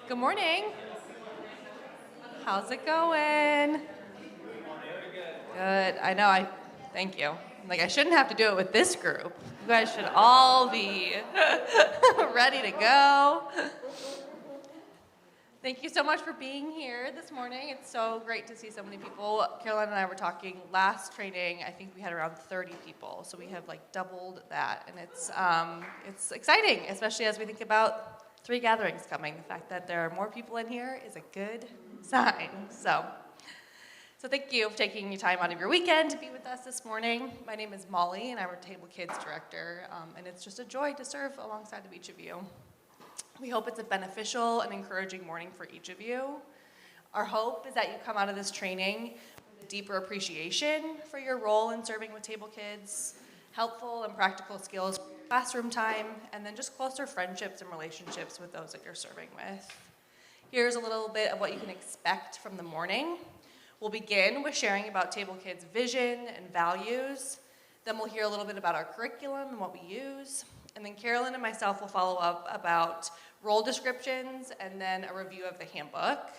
Good morning. How's it going? Good. I know. Thank you. I shouldn't have to do it with this group. You guys should all be ready to go. Thank you so much for being here this morning. It's so great to see so many people. Caroline and I were talking last training. I think we had around 30 people, so we have doubled that, and it's exciting, especially as we think about 3 gatherings coming. The fact that there are more people in here is a good sign. So thank you for taking your time out of your weekend to be with us this morning. My name is Molly, and I'm our Table Kids Director, and it's just a joy to serve alongside of each of you. We hope it's a beneficial and encouraging morning for each of you. Our hope is that you come out of this training with a deeper appreciation for your role in serving with Table Kids, helpful and practical skills for your classroom time, and then just closer friendships and relationships with those that you're serving with. Here's a little bit of what you can expect from the morning. We'll begin with sharing about Table Kids' vision and values. Then we'll hear a little bit about our curriculum and what we use. And then Carolyn and myself will follow up about role descriptions and then a review of the handbook.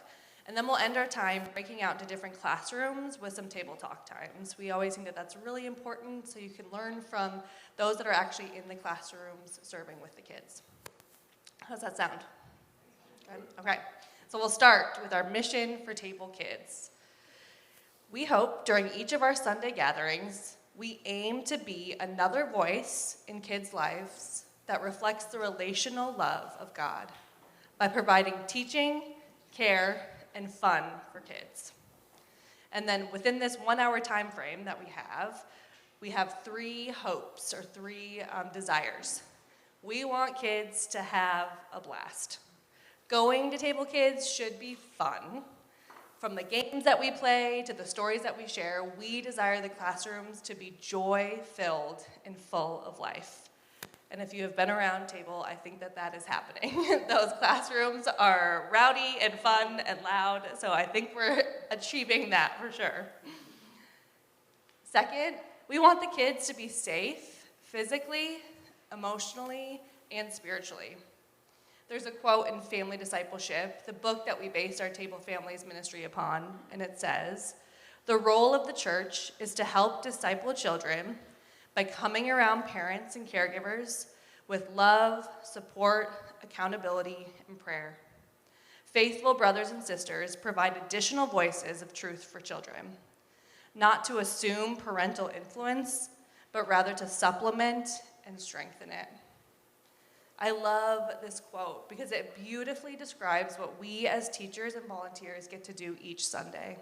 And then we'll end our time breaking out into different classrooms with some table talk times. We always think that that's really important so you can learn from those that are actually in the classrooms serving with the kids. How does that sound? Good? Okay, so we'll start with our mission for Table Kids. We hope during each of our Sunday gatherings, we aim to be another voice in kids' lives that reflects the relational love of God by providing teaching, care, and fun for kids. And then within this 1-hour time frame that we have 3 hopes or 3 desires. We want kids to have a blast. Going to Table Kids should be fun. From the games that we play to the stories that we share, we desire the classrooms to be joy-filled and full of life. And if you have been around Table, I think that is happening. Those classrooms are rowdy and fun and loud, so I think we're achieving that for sure. Second, we want the kids to be safe physically, emotionally, and spiritually. There's a quote in Family Discipleship, the book that we based our Table Families ministry upon, and it says, "The role of the church is to help disciple children by coming around parents and caregivers with love, support, accountability, and prayer. Faithful brothers and sisters provide additional voices of truth for children, not to assume parental influence, but rather to supplement and strengthen it." I love this quote because it beautifully describes what we as teachers and volunteers get to do each Sunday.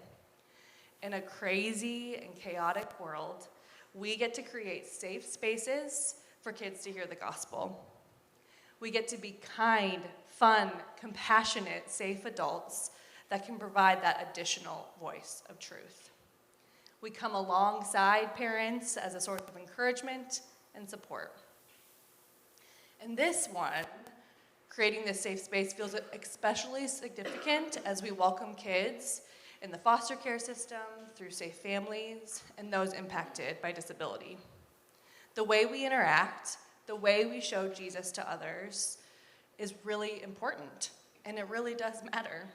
In a crazy and chaotic world, we get to create safe spaces for kids to hear the gospel. We get to be kind, fun, compassionate, safe adults that can provide that additional voice of truth. We come alongside parents as a source of encouragement and support. And this one, creating this safe space, feels especially significant as we welcome kids in the foster care system, through safe families, and those impacted by disability. The way we interact, the way we show Jesus to others is really important, and it really does matter.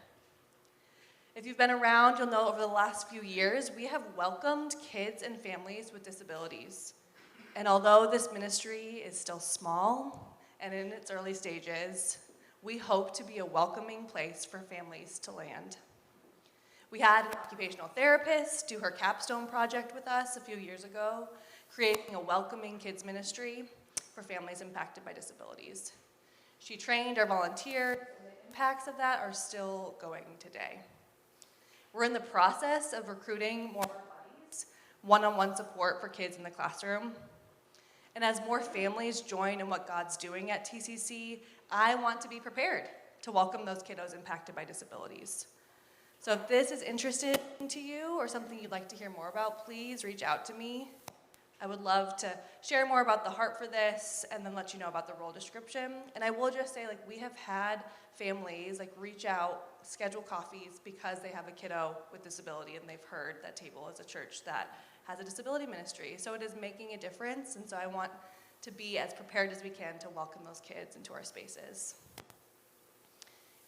If you've been around, you'll know over the last few years, we have welcomed kids and families with disabilities. And although this ministry is still small and in its early stages, we hope to be a welcoming place for families to land. We had an occupational therapist do her capstone project with us a few years ago, creating a welcoming kids ministry for families impacted by disabilities. She trained our volunteers, and the impacts of that are still going today. We're in the process of recruiting more buddies, one-on-one support for kids in the classroom. And as more families join in what God's doing at TCC, I want to be prepared to welcome those kiddos impacted by disabilities. So if this is interesting to you or something you'd like to hear more about, please reach out to me. I would love to share more about the heart for this and then let you know about the role description. And I will just say, we have had families reach out, schedule coffees because they have a kiddo with disability and they've heard that Table is a church that has a disability ministry. So it is making a difference, and so I want to be as prepared as we can to welcome those kids into our spaces.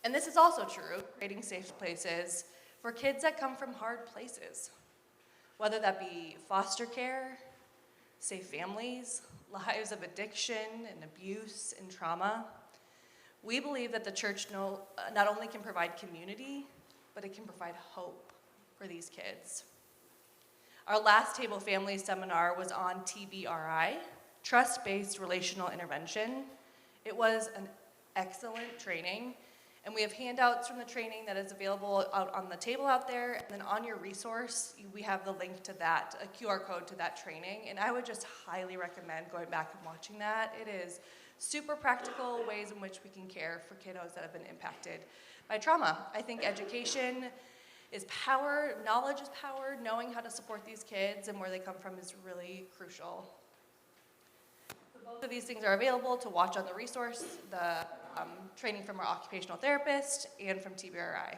And this is also true, creating safe places for kids that come from hard places, whether that be foster care, safe families, lives of addiction and abuse and trauma. We believe that the church not only can provide community, but it can provide hope for these kids. Our last Table Families seminar was on TBRI, Trust-Based Relational Intervention. It was an excellent training, and we have handouts from the training that is available out on the table out there, and then on your resource, we have the link to that, a QR code to that training, and I would just highly recommend going back and watching that. It is super practical ways in which we can care for kiddos that have been impacted by trauma. I think education is power, knowledge is power, knowing how to support these kids and where they come from is really crucial. So both of these things are available to watch on the resource, the training from our occupational therapist and from TBRI.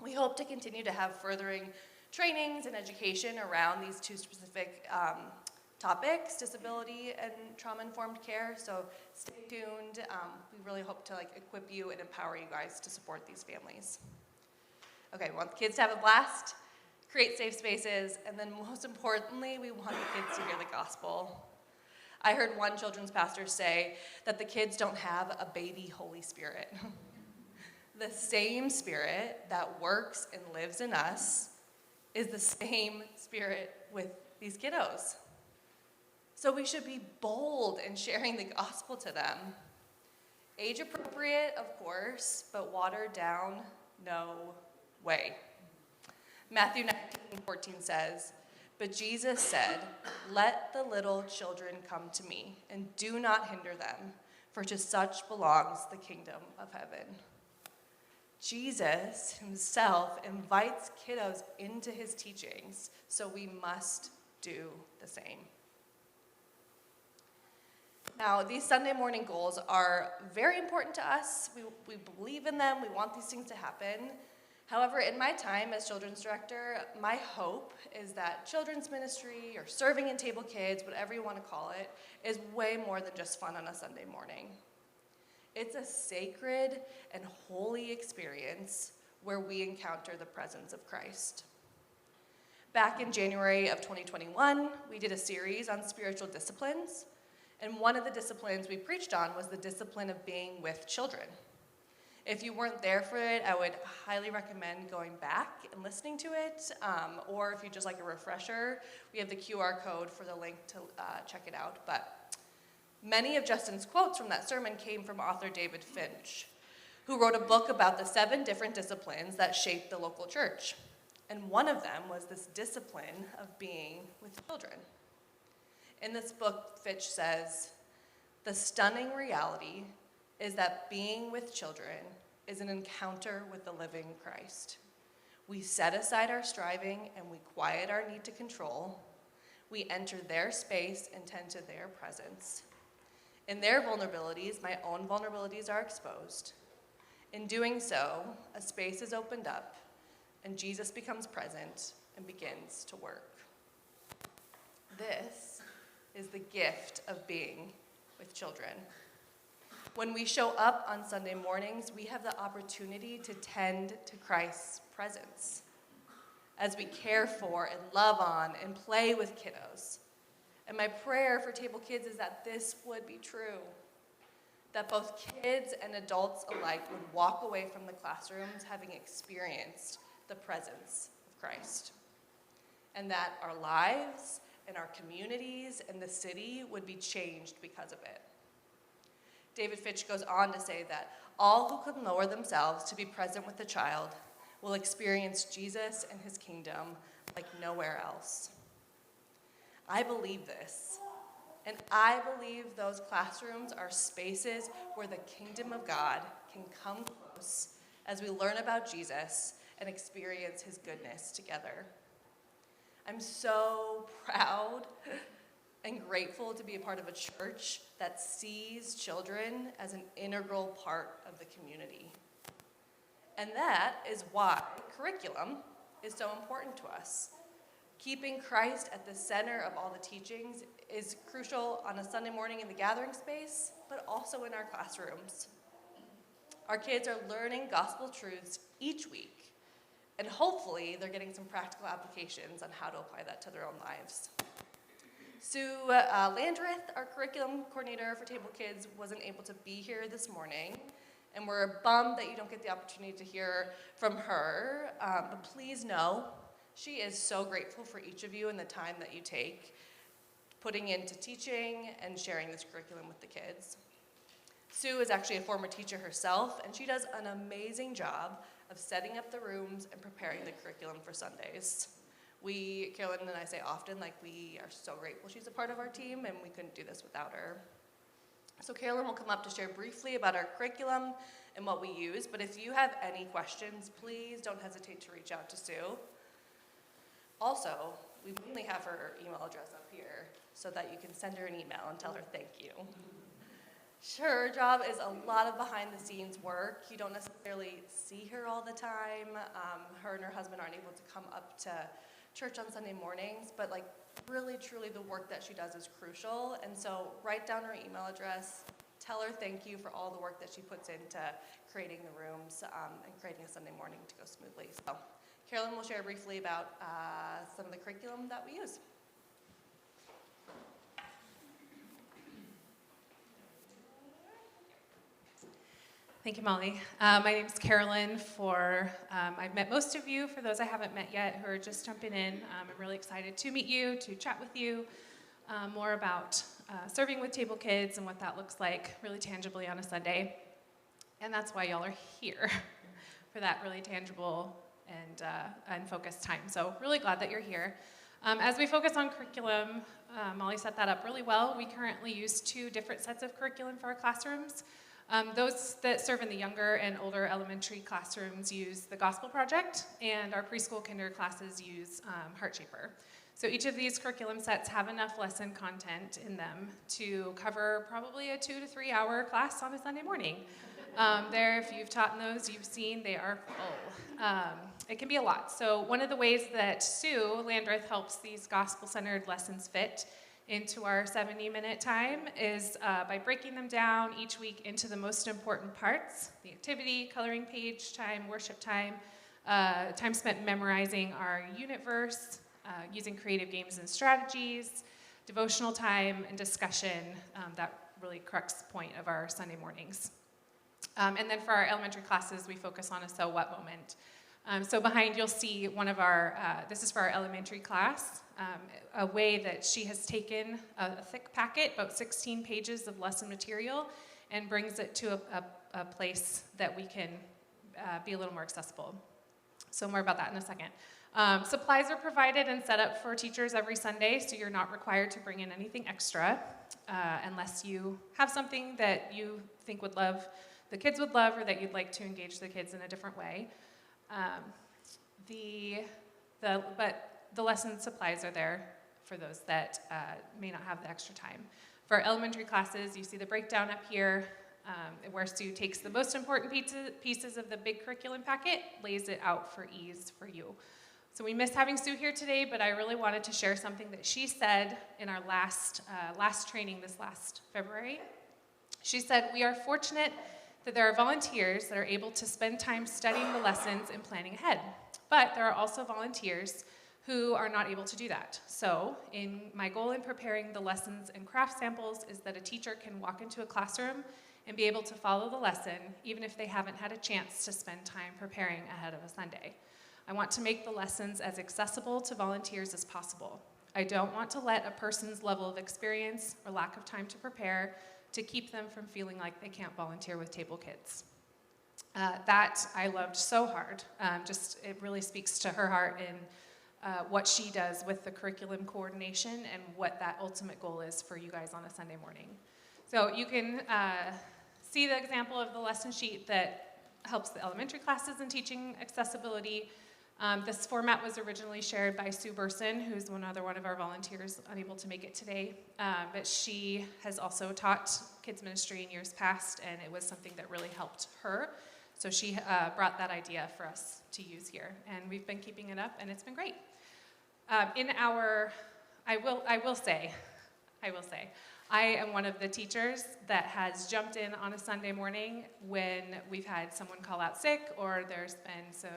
We hope to continue to have furthering trainings and education around these two specific topics, disability and trauma-informed care, so stay tuned. We really hope to equip you and empower you guys to support these families. Okay, we want the kids to have a blast, create safe spaces, and then most importantly, we want the kids to hear the gospel. I heard one children's pastor say that the kids don't have a baby Holy Spirit. The same Spirit that works and lives in us is the same Spirit with these kiddos. So we should be bold in sharing the gospel to them. Age appropriate, of course, but watered down, no way. Matthew 19:14 says, "But Jesus said, 'Let the little children come to me, and do not hinder them, for to such belongs the kingdom of heaven.'" Jesus himself invites kiddos into his teachings, so we must do the same. Now, these Sunday morning goals are very important to us. We believe in them. We want these things to happen. However, in my time as children's director, my hope is that children's ministry or serving in Table Kids, whatever you want to call it, is way more than just fun on a Sunday morning. It's a sacred and holy experience where we encounter the presence of Christ. Back in January of 2021, we did a series on spiritual disciplines, and one of the disciplines we preached on was the discipline of being with children. If you weren't there for it, I would highly recommend going back and listening to it, or if you just like a refresher, we have the QR code for the link to check it out. But many of Justin's quotes from that sermon came from author David Finch, who wrote a book about the 7 different disciplines that shaped the local church. And one of them was this discipline of being with children. In this book, Fitch says, "The stunning reality is that being with children is an encounter with the living Christ. We set aside our striving and we quiet our need to control. We enter their space and tend to their presence. In their vulnerabilities, my own vulnerabilities are exposed. In doing so, a space is opened up and Jesus becomes present and begins to work." This is the gift of being with children. When we show up on Sunday mornings, we have the opportunity to tend to Christ's presence as we care for and love on and play with kiddos. And my prayer for Table Kids is that this would be true, that both kids and adults alike would walk away from the classrooms having experienced the presence of Christ, and that our lives and our communities and the city would be changed because of it. David Fitch goes on to say that all who can lower themselves to be present with the child will experience Jesus and his kingdom like nowhere else. I believe this, and I believe those classrooms are spaces where the kingdom of God can come close as we learn about Jesus and experience his goodness together. I'm so proud and grateful to be a part of a church that sees children as an integral part of the community. And that is why curriculum is so important to us. Keeping Christ at the center of all the teachings is crucial on a Sunday morning in the gathering space, but also in our classrooms. Our kids are learning gospel truths each week, and hopefully they're getting some practical applications on how to apply that to their own lives. Sue Landreth, our curriculum coordinator for Table Kids, wasn't able to be here this morning, and we're bummed that you don't get the opportunity to hear from her, but please know she is so grateful for each of you and the time that you take putting into teaching and sharing this curriculum with the kids. Sue is actually a former teacher herself, and she does an amazing job of setting up the rooms and preparing the curriculum for Sundays. Carolyn and I say often, we are so grateful she's a part of our team, and we couldn't do this without her. So Carolyn will come up to share briefly about our curriculum and what we use, but if you have any questions, please don't hesitate to reach out to Sue. Also, we mainly have her email address up here so that you can send her an email and tell her thank you. Her job is a lot of behind-the-scenes work. You don't necessarily see her all the time. Her and her husband aren't able to come up to church on Sunday mornings, but really, truly, the work that she does is crucial. And so write down her email address, tell her thank you for all the work that she puts into creating the rooms and creating a Sunday morning to go smoothly. So Carolyn will share briefly about some of the curriculum that we use. Thank you, Molly. My name is Carolyn. I've met most of you. For those I haven't met yet who are just jumping in, I'm really excited to meet you, to chat with you more about serving with Table Kids and what that looks like really tangibly on a Sunday. And that's why y'all are here, for that really tangible and focused time. So really glad that you're here. As we focus on curriculum, Molly set that up really well. We currently use 2 different sets of curriculum for our classrooms. Those that serve in the younger and older elementary classrooms use the Gospel Project, and our preschool kinder classes use HeartShaper. So each of these curriculum sets have enough lesson content in them to cover probably a 2 to 3 hour class on a Sunday morning. If you've taught in those, you've seen they are full. It can be a lot. So one of the ways that Sue Landreth helps these gospel-centered lessons fit into our 70-minute time is by breaking them down each week into the most important parts: the activity, coloring page time, worship time, time spent memorizing our unit verse, using creative games and strategies, devotional time, and discussion, that really crux point of our Sunday mornings. And then for our elementary classes, we focus on a so what moment. So behind you'll see one of our, this is for our elementary class, a way that she has taken a thick packet, about 16 pages of lesson material, and brings it to a place that we can be a little more accessible. So more about that in a second. Supplies are provided and set up for teachers every Sunday, so you're not required to bring in anything extra unless you have something that you think the kids would love, or that you'd like to engage the kids in a different way. But the lesson supplies are there for those that may not have the extra time. For our elementary classes, you see the breakdown up here, where Sue takes the most important pieces of the big curriculum packet, lays it out for ease for you. So we miss having Sue here today, but I really wanted to share something that she said in our last training this last February. She said, "We are fortunate that there are volunteers that are able to spend time studying the lessons and planning ahead. But there are also volunteers who are not able to do that. So my goal in preparing the lessons and craft samples is that a teacher can walk into a classroom and be able to follow the lesson, even if they haven't had a chance to spend time preparing ahead of a Sunday. I want to make the lessons as accessible to volunteers as possible. I don't want to let a person's level of experience or lack of time to prepare to keep them from feeling like they can't volunteer with Table Kids." That I loved so hard. It really speaks to her heart and what she does with the curriculum coordination and what that ultimate goal is for you guys on a Sunday morning. So you can see the example of the lesson sheet that helps the elementary classes in teaching accessibility. This format was originally shared by Sue Burson, who's another one of our volunteers unable to make it today. But she has also taught kids ministry in years past, and it was something that really helped her. So she brought that idea for us to use here, and we've been keeping it up, and it's been great. I will say, I am one of the teachers that has jumped in on a Sunday morning when we've had someone call out sick, or there's been some,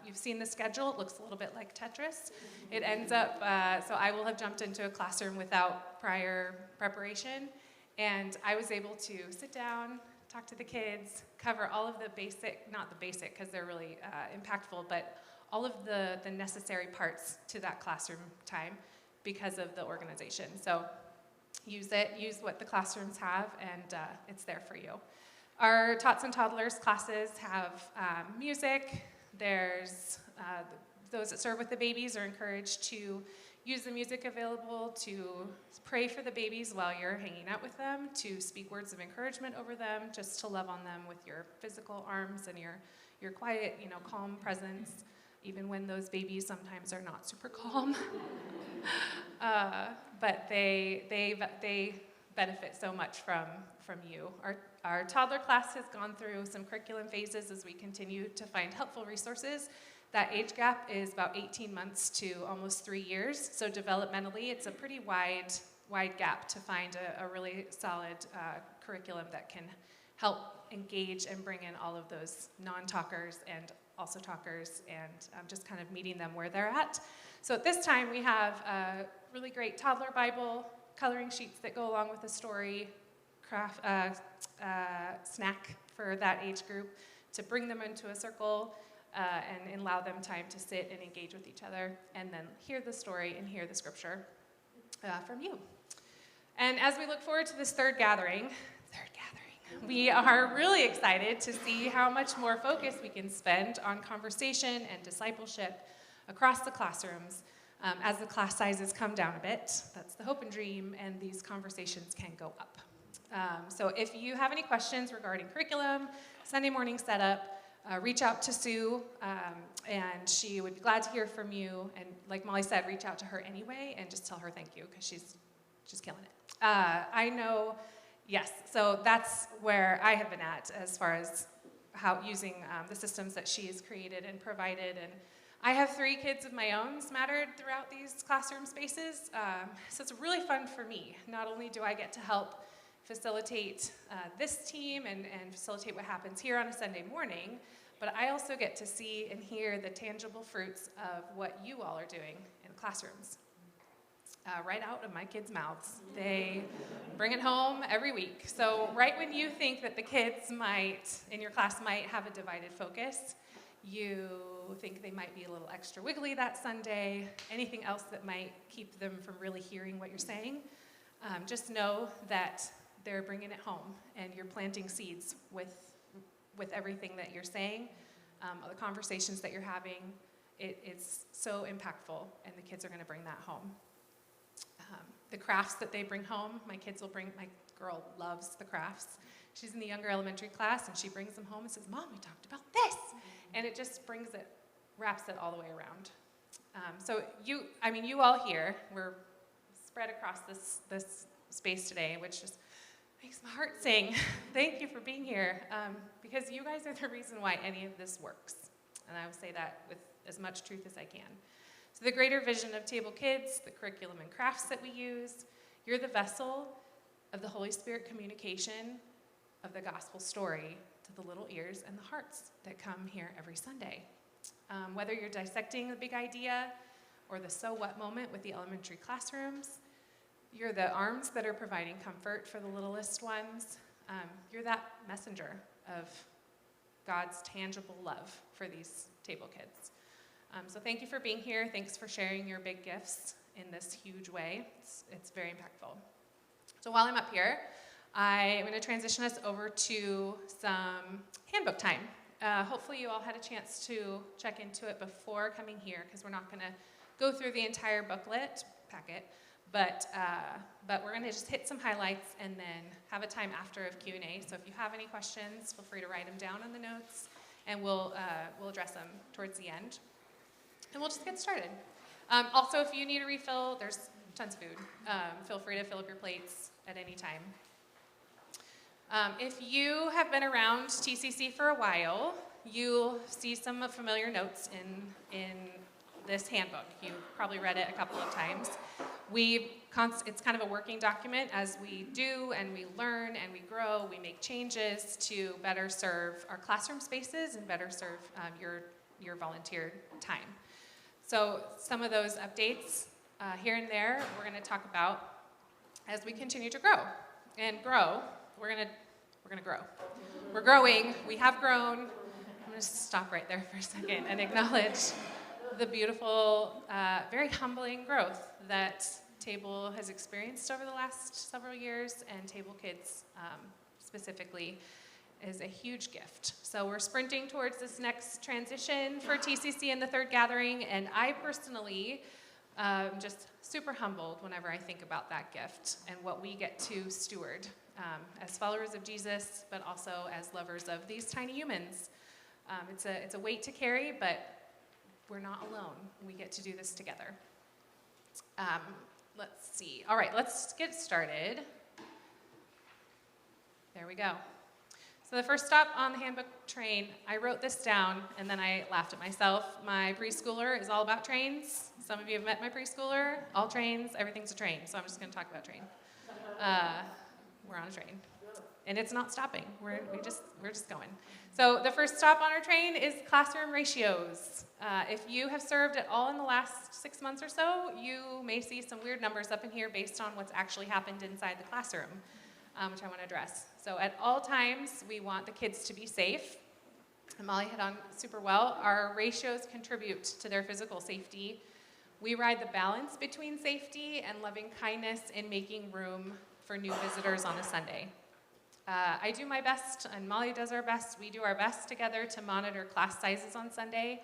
you've seen the schedule, it looks a little bit like Tetris. It ends up, so I will have jumped into a classroom without prior preparation, and I was able to sit down, talk to the kids, cover all of the basic, not the basic because they're really impactful, but all of the necessary parts to that classroom time because of the organization. So use it, use what the classrooms have, and it's there for you. Our Tots and Toddlers classes have music. There's those that serve with the babies are encouraged to use the music available to pray for the babies while you're hanging out with them, to speak words of encouragement over them, just to love on them with your physical arms and your quiet, calm presence, even when those babies sometimes are not super calm. But they benefit so much from you. Our toddler class has gone through some curriculum phases as we continue to find helpful resources. That age gap is about 18 months to almost 3 years. So developmentally, it's a pretty wide gap to find a really solid curriculum that can help engage and bring in all of those non-talkers and also talkers, and just kind of meeting them where they're at. So at this time, we have a really great toddler Bible, coloring sheets that go along with the story, craft snack for that age group to bring them into a circle and allow them time to sit and engage with each other, and then hear the story and hear the scripture from you. And as we look forward to this third gathering, we are really excited to see how much more focus we can spend on conversation and discipleship across the classrooms as the class sizes come down a bit. That's the hope and dream, and these conversations can go up. So if you have any questions regarding curriculum, Sunday morning setup, reach out to Sue, and she would be glad to hear from you. And like Molly said, reach out to her anyway and just tell her thank you, because she's killing it. I know. Yes, so that's where I have been at as far as how using the systems that she has created and provided. And I have 3 kids of my own smattered throughout these classroom spaces, so it's really fun for me. Not only do I get to help facilitate this team and facilitate what happens here on a Sunday morning, but I also get to see and hear the tangible fruits of what you all are doing in classrooms. Right out of my kids' mouths. They bring it home every week. So right when you think that the kids in your class might have a divided focus, you think they might be a little extra wiggly that Sunday, anything else that might keep them from really hearing what you're saying, just know that they're bringing it home and you're planting seeds with everything that you're saying, the conversations that you're having. It's so impactful, and the kids are going to bring that home. The crafts that they bring home, my girl loves the crafts. She's in the younger elementary class, and she brings them home and says, "Mom, we talked about this." And it just wraps it all the way around. So you all here, we're spread across this space today, which just makes my heart sing. Thank you for being here, because you guys are the reason why any of this works. And I will say that with as much truth as I can. So the greater vision of Table Kids, the curriculum and crafts that we use, you're the vessel of the Holy Spirit communication of the gospel story to the little ears and the hearts that come here every Sunday. Whether you're dissecting the big idea or the so what moment with the elementary classrooms, you're the arms that are providing comfort for the littlest ones. You're that messenger of God's tangible love for these Table Kids. So thank you for being here. Thanks for sharing your big gifts in this huge way. It's very impactful. So while I'm up here, I'm going to transition us over to some handbook time. Hopefully you all had a chance to check into it before coming here, because we're not going to go through the entire booklet packet, but we're going to just hit some highlights and then have a time after of Q&A. So if you have any questions, feel free to write them down in the notes, and we'll address them towards the end. And we'll just get started. Also, if you need a refill, there's tons of food. Feel free to fill up your plates at any time. If you have been around TCC for a while, you'll see some familiar notes in this handbook. You've probably read it a couple of times. It's kind of a working document. As we do and we learn and we grow, we make changes to better serve our classroom spaces and better serve your volunteer time. So some of those updates here and there we're going to talk about as we continue to grow. And grow, we're going to grow. We're growing. We have grown. I'm going to stop right there for a second and acknowledge the beautiful, very humbling growth that Table has experienced over the last several years, and Table Kids specifically is a huge gift. So we're sprinting towards this next transition for TCC and the third gathering, and I personally am just super humbled whenever I think about that gift and what we get to steward as followers of Jesus, but also as lovers of these tiny humans. It's a weight to carry, but we're not alone. We get to do this together. Let's see. All right, let's get started. There we go. So the first stop on the handbook train, I wrote this down and then I laughed at myself. My preschooler is all about trains. Some of you have met my preschooler. All trains, everything's a train. So I'm just going to talk about train. We're on a train. And it's not stopping. We're just going. So the first stop on our train is classroom ratios. If you have served at all in the last 6 months or so, you may see some weird numbers up in here based on what's actually happened inside the classroom, which I want to address. So at all times, we want the kids to be safe. And Molly hit on super well. Our ratios contribute to their physical safety. We ride the balance between safety and loving kindness in making room for new visitors on a Sunday. I do my best, and Molly does our best. We do our best together to monitor class sizes on Sunday,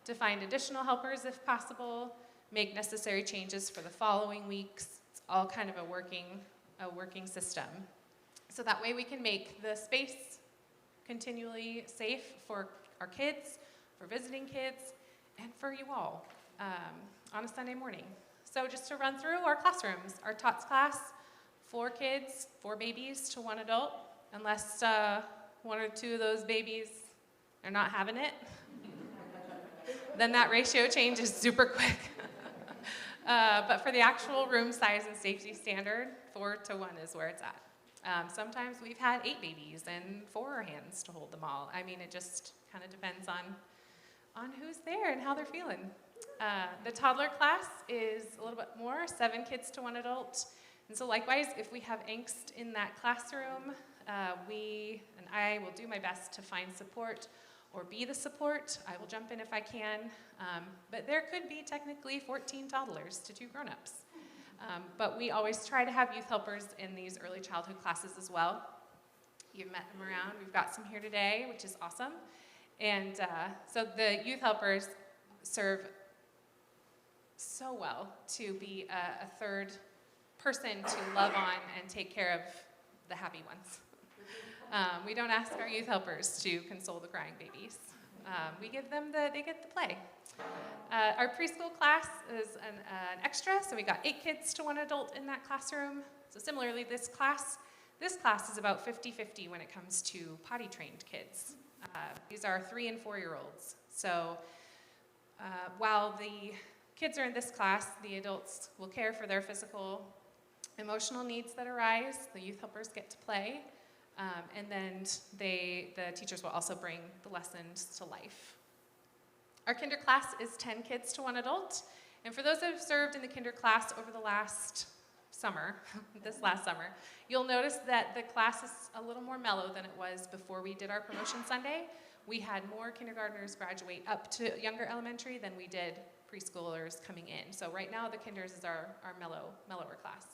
to find additional helpers if possible, make necessary changes for the following weeks. It's all kind of a working system. So that way we can make the space continually safe for our kids, for visiting kids, and for you all on a Sunday morning. So just to run through our classrooms, our TOTS class, 4 kids, 4 babies to 1 adult, unless 1 or 2 of those babies are not having it. Then that ratio changes super quick. But for the actual room size and safety standard, 4 to 1 is where it's at. Sometimes we've had 8 babies and 4 hands to hold them all. I mean, it just kind of depends on who's there and how they're feeling. The toddler class is a little bit more, 7 kids to 1 adult. And so likewise, if we have angst in that classroom, I will do my best to find support or be the support. I will jump in if I can. But there could be technically 14 toddlers to 2 grown-ups. But we always try to have youth helpers in these early childhood classes as well. You've met them around. We've got some here today, which is awesome. And so the youth helpers serve so well to be a third person to love on and take care of the happy ones. We don't ask our youth helpers to console the crying babies. We give them they get the play. Our preschool class is an extra, so we got 8 kids to 1 adult in that classroom. So similarly, this class is about 50-50 when it comes to potty-trained kids. These are 3- and 4-year-olds. So while the kids are in this class, the adults will care for their physical, emotional needs that arise. The youth helpers get to play. And then the teachers will also bring the lessons to life. Our kinder class is 10 kids to 1 adult. And for those that have served in the kinder class over the last summer, this last summer, you'll notice that the class is a little more mellow than it was before we did our promotion Sunday. We had more kindergartners graduate up to younger elementary than we did preschoolers coming in. So right now the kinders is our mellower class.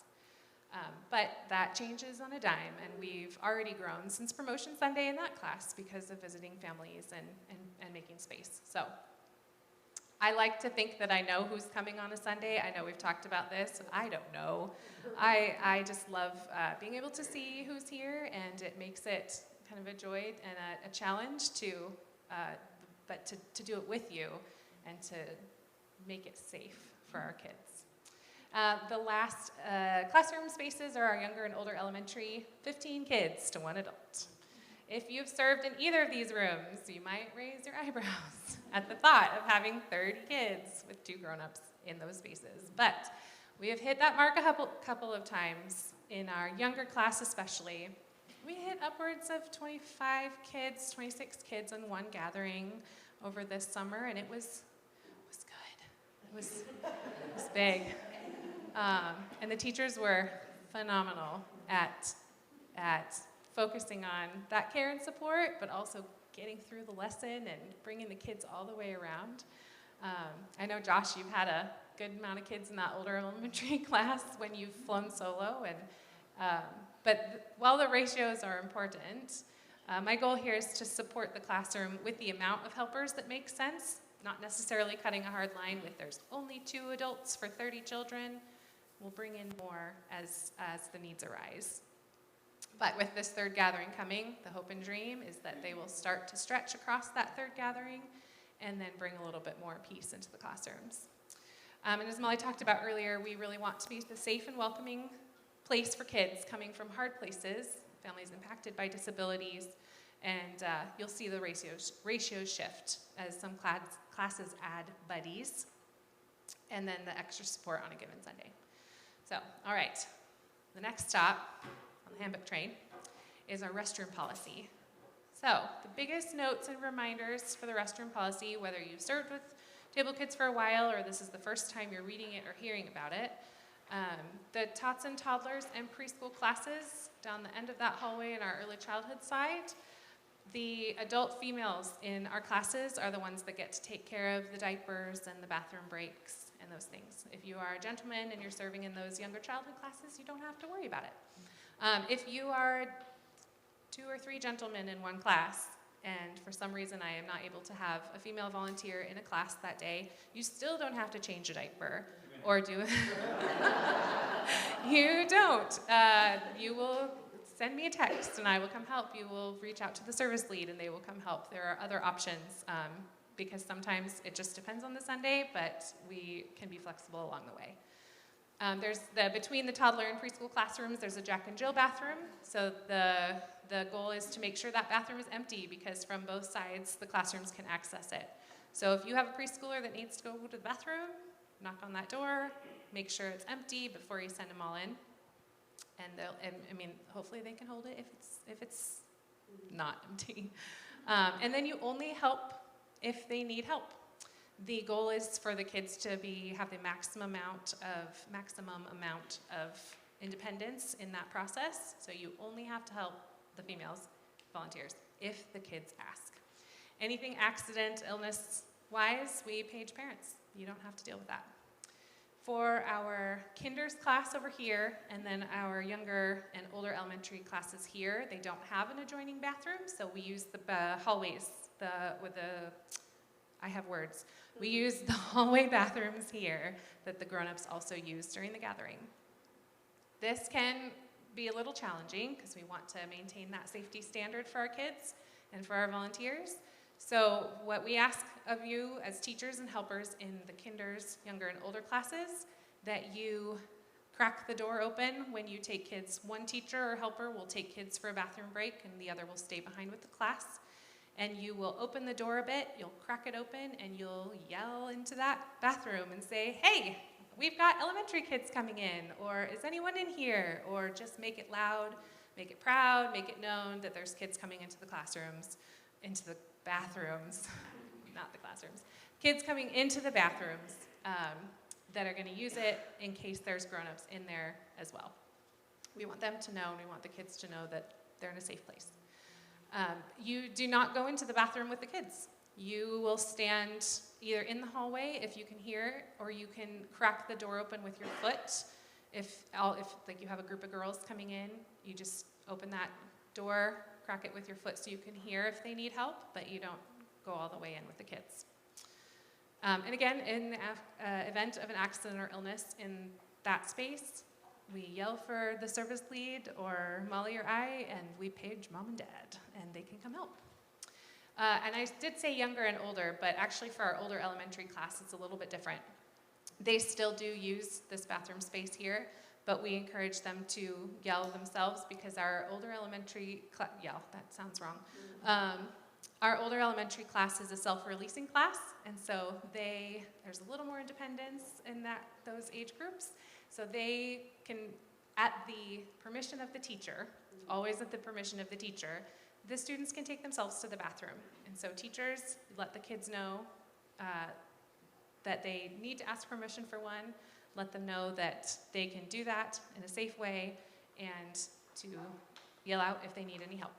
But that changes on a dime, and we've already grown since promotion Sunday in that class because of visiting families and making space. So I like to think that I know who's coming on a Sunday. I know we've talked about this. I don't know. I just love being able to see who's here, and it makes it kind of a joy and a challenge to do it with you and to make it safe for our kids. The last classroom spaces are our younger and older elementary, 15 kids to 1 adult. If you've served in either of these rooms, you might raise your eyebrows at the thought of having 30 kids with 2 grown-ups in those spaces. But We have hit that mark a couple of times, in our younger class especially. We hit upwards of 25 kids, 26 kids in one gathering over this summer, and it was good. It was big. And the teachers were phenomenal at focusing on that care and support, but also getting through the lesson and bringing the kids all the way around. I know, Josh, you've had a good amount of kids in that older elementary class when you've flown solo. But while the ratios are important, my goal here is to support the classroom with the amount of helpers that makes sense, not necessarily cutting a hard line with there's only 2 adults for 30 children. We'll bring in more as the needs arise. But with this third gathering coming, the hope and dream is that they will start to stretch across that third gathering and then bring a little bit more peace into the classrooms. And as Molly talked about earlier, we really want to be the safe and welcoming place for kids coming from hard places, families impacted by disabilities, and you'll see the ratios shift as some classes add buddies, and then the extra support on a given Sunday. So, all right, the next stop on the handbook train is our restroom policy. So, the biggest notes and reminders for the restroom policy, whether you've served with Table Kids for a while or this is the first time you're reading it or hearing about it, the tots and toddlers and preschool classes down the end of that hallway in our early childhood side, the adult females in our classes are the ones that get to take care of the diapers and the bathroom breaks and those things. If you are a gentleman and you're serving in those younger childhood classes, you don't have to worry about it. If you are 2 or 3 gentlemen in one class, and for some reason I am not able to have a female volunteer in a class that day, you still don't have to change a diaper or do it. You don't. You will send me a text and I will come help. You will reach out to the service lead and they will come help. There are other options because sometimes it just depends on the Sunday, but we can be flexible along the way. Between the toddler and preschool classrooms, there's a Jack and Jill bathroom. So the goal is to make sure that bathroom is empty because from both sides, the classrooms can access it. So if you have a preschooler that needs to go to the bathroom, knock on that door, make sure it's empty before you send them all in. And hopefully they can hold it if it's not empty. And then you only help if they need help. The goal is for the kids to have the maximum amount of independence in that process. So you only have to help the females, volunteers, if the kids ask. Anything accident, illness-wise, we page parents. You don't have to deal with that. For our kinders class over here, and then our younger and older elementary classes here, they don't have an adjoining bathroom, so we use the hallways, I have words. We use the hallway bathrooms here that the grown-ups also use during the gathering. This can be a little challenging because we want to maintain that safety standard for our kids and for our volunteers. So what we ask of you as teachers and helpers in the kinders, younger and older classes, that you crack the door open when you take kids. One teacher or helper will take kids for a bathroom break and the other will stay behind with the class. And you will open the door a bit, you'll crack it open, and you'll yell into that bathroom and say, hey, we've got elementary kids coming in, or is anyone in here? Or just make it loud, make it proud, make it known that there's kids coming into the bathrooms, not the classrooms, kids coming into the bathrooms that are going to use it in case there's grown-ups in there as well. We want them to know, and we want the kids to know that they're in a safe place. You do not go into the bathroom with the kids. You will stand either in the hallway if you can hear, or you can crack the door open with your foot. If you have a group of girls coming in, you just open that door, crack it with your foot so you can hear if they need help, but you don't go all the way in with the kids. And again, in the event of an accident or illness in that space, we yell for the service lead or Molly or I, and we page mom and dad, and they can come help. And I did say younger and older, but actually for our older elementary class, it's a little bit different. They still do use this bathroom space here, but we encourage them to yell themselves because our older elementary that sounds wrong. Our older elementary class is a self-releasing class, and so there's a little more independence in those age groups. So they can, at the permission of the teacher, always at the permission of the teacher, the students can take themselves to the bathroom. And so teachers let the kids know that they need to ask permission for one, let them know that they can do that in a safe way, and to yell out if they need any help.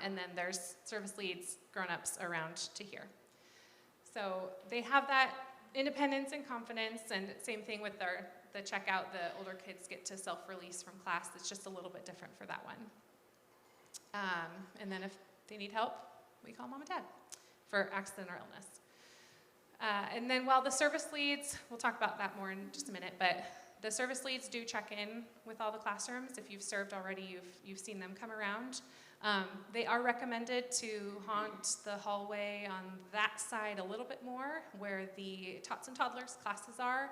And then there's service leads, grown-ups around to hear. So they have that independence and confidence, and same thing with the checkout. The older kids get to self-release from class. It's just a little bit different for that one. And then if they need help, we call mom and dad for accident or illness. And then while the service leads, we'll talk about that more in just a minute, but the service leads do check in with all the classrooms. If you've served already, you've seen them come around. They are recommended to haunt the hallway on that side a little bit more, where the tots and toddlers classes are,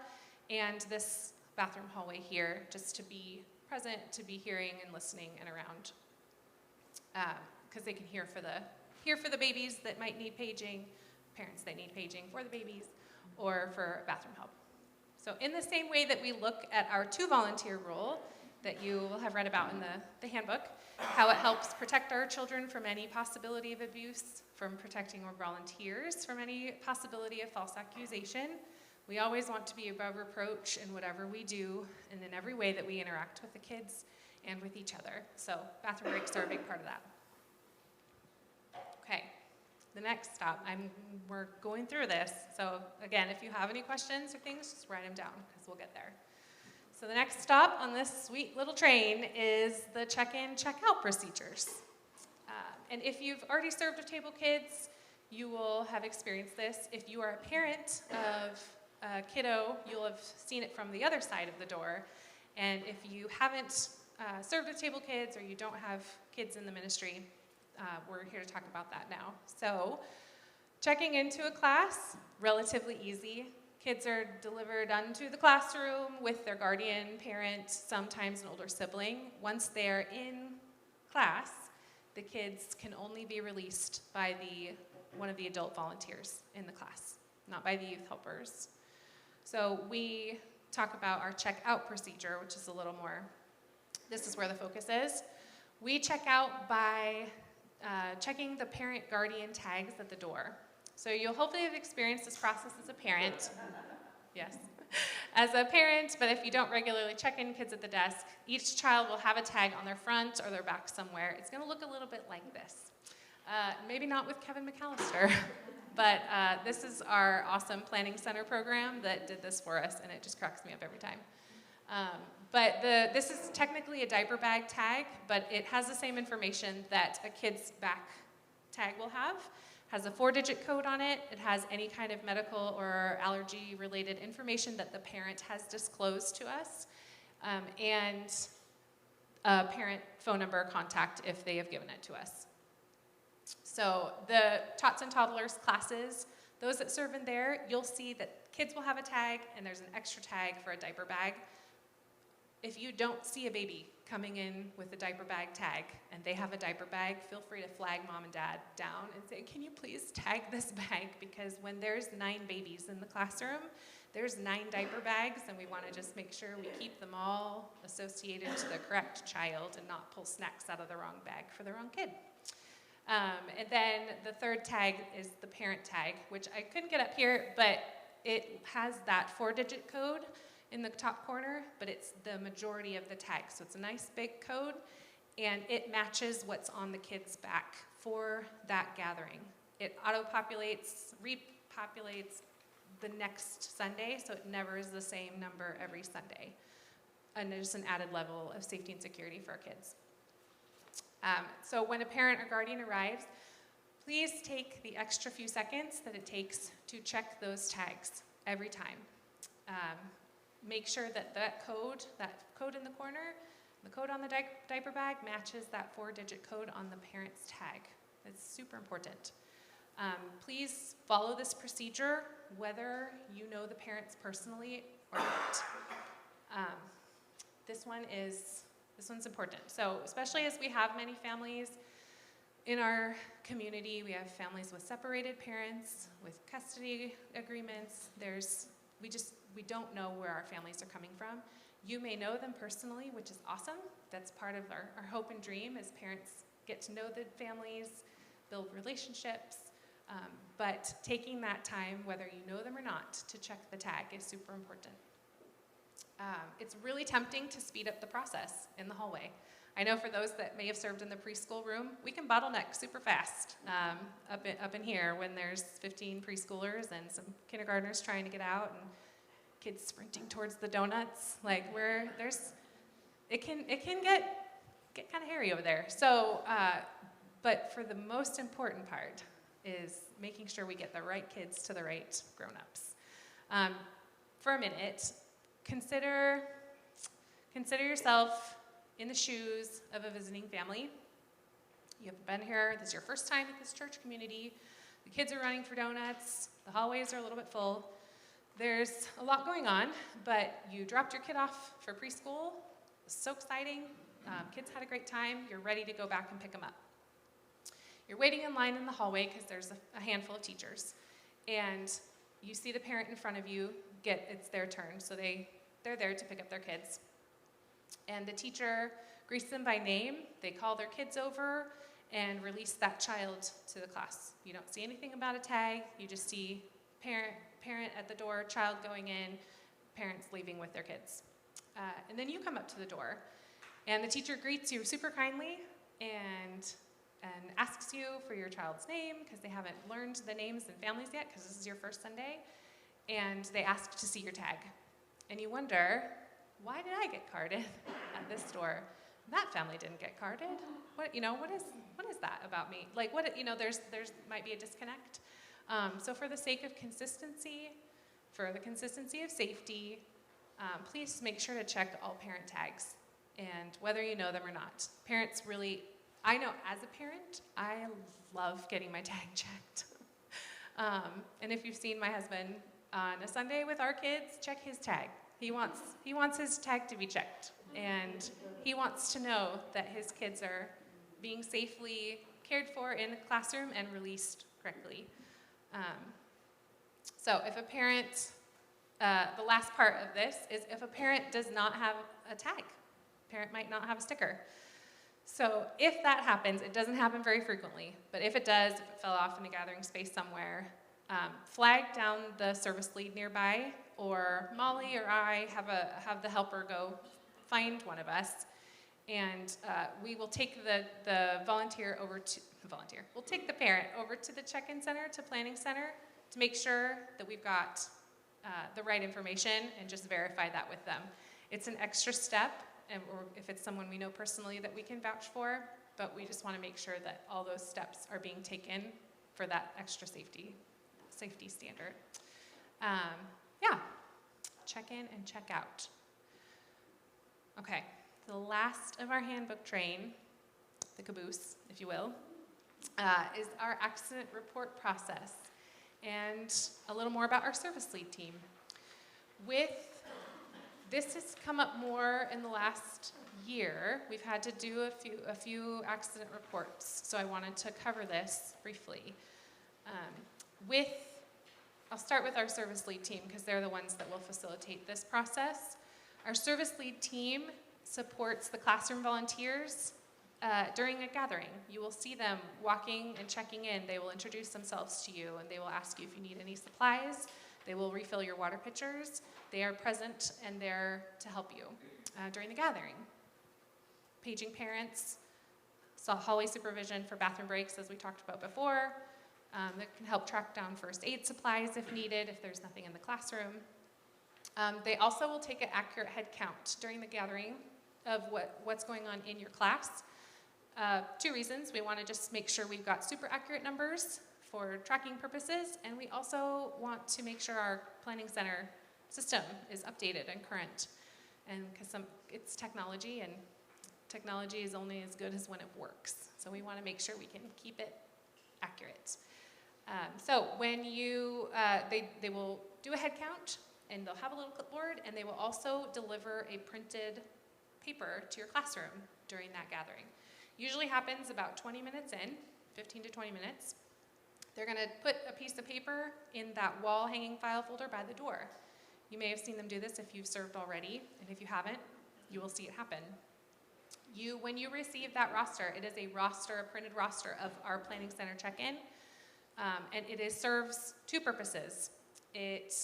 and this bathroom hallway here, just to be present, to be hearing and listening and around, because they can hear for the babies that might need paging, parents that need paging for the babies, or for bathroom help. So in the same way that we look at our 2 volunteer rule that you will have read about in the handbook, how it helps protect our children from any possibility of abuse, from protecting our volunteers from any possibility of false accusation. We always want to be above reproach in whatever we do and in every way that we interact with the kids and with each other. So bathroom breaks are a big part of that. Okay, the next stop, we're going through this. So again, if you have any questions or things, just write them down because we'll get there. So the next stop on this sweet little train is the check-in, check-out procedures. And if you've already served with table kids, you will have experienced this. If you are a parent of a kiddo, you'll have seen it from the other side of the door. And if you haven't served with table kids or you don't have kids in the ministry, we're here to talk about that now. So checking into a class, relatively easy. Kids are delivered unto the classroom with their guardian, parent, sometimes an older sibling. Once they're in class, the kids can only be released by one of the adult volunteers in the class, not by the youth helpers. So we talk about our check-out procedure, which is a little more, this is where the focus is. We check out by checking the parent-guardian tags at the door. So you'll hopefully have experienced this process as a parent. Yes. As a parent, but if you don't regularly check in kids at the desk, each child will have a tag on their front or their back somewhere. It's going to look a little bit like this. Maybe not with Kevin McAllister, but this is our awesome Planning Center program that did this for us, and it just cracks me up every time. But this is technically a diaper bag tag, but it has the same information that a kid's back tag will have. Has a 4-digit code on it. It has any kind of medical or allergy-related information that the parent has disclosed to us, and a parent phone number contact if they have given it to us. So the tots and toddlers classes, those that serve in there, you'll see that kids will have a tag, and there's an extra tag for a diaper bag. If you don't see a baby coming in with a diaper bag tag and they have a diaper bag, feel free to flag mom and dad down and say, can you please tag this bag? Because when there's 9 babies in the classroom, there's 9 diaper bags, and we want to just make sure we keep them all associated to the correct child and not pull snacks out of the wrong bag for the wrong kid. And then the third tag is the parent tag, which I couldn't get up here, but it has that 4-digit code in the top corner, but it's the majority of the tag. So it's a nice big code, and it matches what's on the kid's back for that gathering. It auto-populates, repopulates the next Sunday, so it never is the same number every Sunday. And there's an added level of safety and security for our kids. So when a parent or guardian arrives, please take the extra few seconds that it takes to check those tags every time. Make sure that that code in the corner, the code on the diaper bag matches that 4-digit code on the parent's tag. It's super important. Please follow this procedure whether you know the parents personally or not. This one's important. So especially as we have many families in our community, we have families with separated parents, with custody agreements. There's we don't know where our families are coming from. You may know them personally, which is awesome. That's part of our hope and dream as parents get to know the families, build relationships. But taking that time, whether you know them or not, to check the tag is super important. It's really tempting to speed up the process in the hallway. I know for those that may have served in the preschool room, we can bottleneck super fast up in here when there's 15 preschoolers and some kindergartners trying to get out and kids sprinting towards the donuts. Like it can get kind of hairy over there. So, but for the most important part is making sure we get the right kids to the right grown-ups. For a minute, consider yourself in the shoes of a visiting family. You haven't been here, this is your first time at this church community. The kids are running for donuts, the hallways are a little bit full. There's a lot going on, but you dropped your kid off for preschool. It's so exciting. Kids had a great time. You're ready to go back and pick them up. You're waiting in line in the hallway because there's a handful of teachers. And you see the parent in front of you it's their turn, so they're there to pick up their kids. And the teacher greets them by name. They call their kids over and release that child to the class. You don't see anything about a tag. You just see parent at the door, child going in, parents leaving with their kids. And then you come up to the door, and the teacher greets you super kindly and asks you for your child's name because they haven't learned the names and families yet because this is your first Sunday. And they ask to see your tag. And you wonder, why did I get carded at this store? That family didn't get carded. What is that about me? Like, there's might be a disconnect. So for the sake of consistency, for the consistency of safety, please make sure to check all parent tags, and whether you know them or not. Parents really, I know as a parent, I love getting my tag checked. And if you've seen my husband on a Sunday with our kids, check his tag. He wants his tag to be checked, and he wants to know that his kids are being safely cared for in the classroom and released correctly. So if a parent, the last part of this is if a parent does not have a tag, parent might not have a sticker. So if that happens, it doesn't happen very frequently, but if it does, if it fell off in a gathering space somewhere, flag down the service lead nearby, or Molly or I have the helper go find one of us, and we will take we'll take the parent over to the check-in center, to planning center, to make sure that we've got the right information and just verify that with them. It's an extra step, or if it's someone we know personally that we can vouch for, but we just want to make sure that all those steps are being taken for that extra safety standard. Check in and check out. Okay, the last of our handbook train, the caboose, if you will, is our accident report process, and a little more about our service lead team. This has come up more in the last year. We've had to do a few accident reports, so I wanted to cover this briefly. I'll start with our service lead team because they're the ones that will facilitate this process. Our service lead team supports the classroom volunteers during a gathering. You will see them walking and checking in. They will introduce themselves to you, and they will ask you if you need any supplies. They will refill your water pitchers. They are present and there to help you during the gathering. Paging parents, hallway supervision for bathroom breaks, as we talked about before. That can help track down first aid supplies if needed, if there's nothing in the classroom. They also will take an accurate head count during the gathering of what's going on in your class. 2 reasons. We want to just make sure we've got super accurate numbers for tracking purposes, and we also want to make sure our planning center system is updated and current. And because it's technology, and technology is only as good as when it works. So we want to make sure we can keep it accurate. So when they will do a head count, and they'll have a little clipboard, and they will also deliver a printed paper to your classroom during that gathering. Usually happens about 20 minutes in, 15 to 20 minutes. They're going to put a piece of paper in that wall hanging file folder by the door. You may have seen them do this if you've served already, and if you haven't, you will see it happen. When you receive that roster, it is a printed roster of our Planning Center check-in, and it serves two purposes. It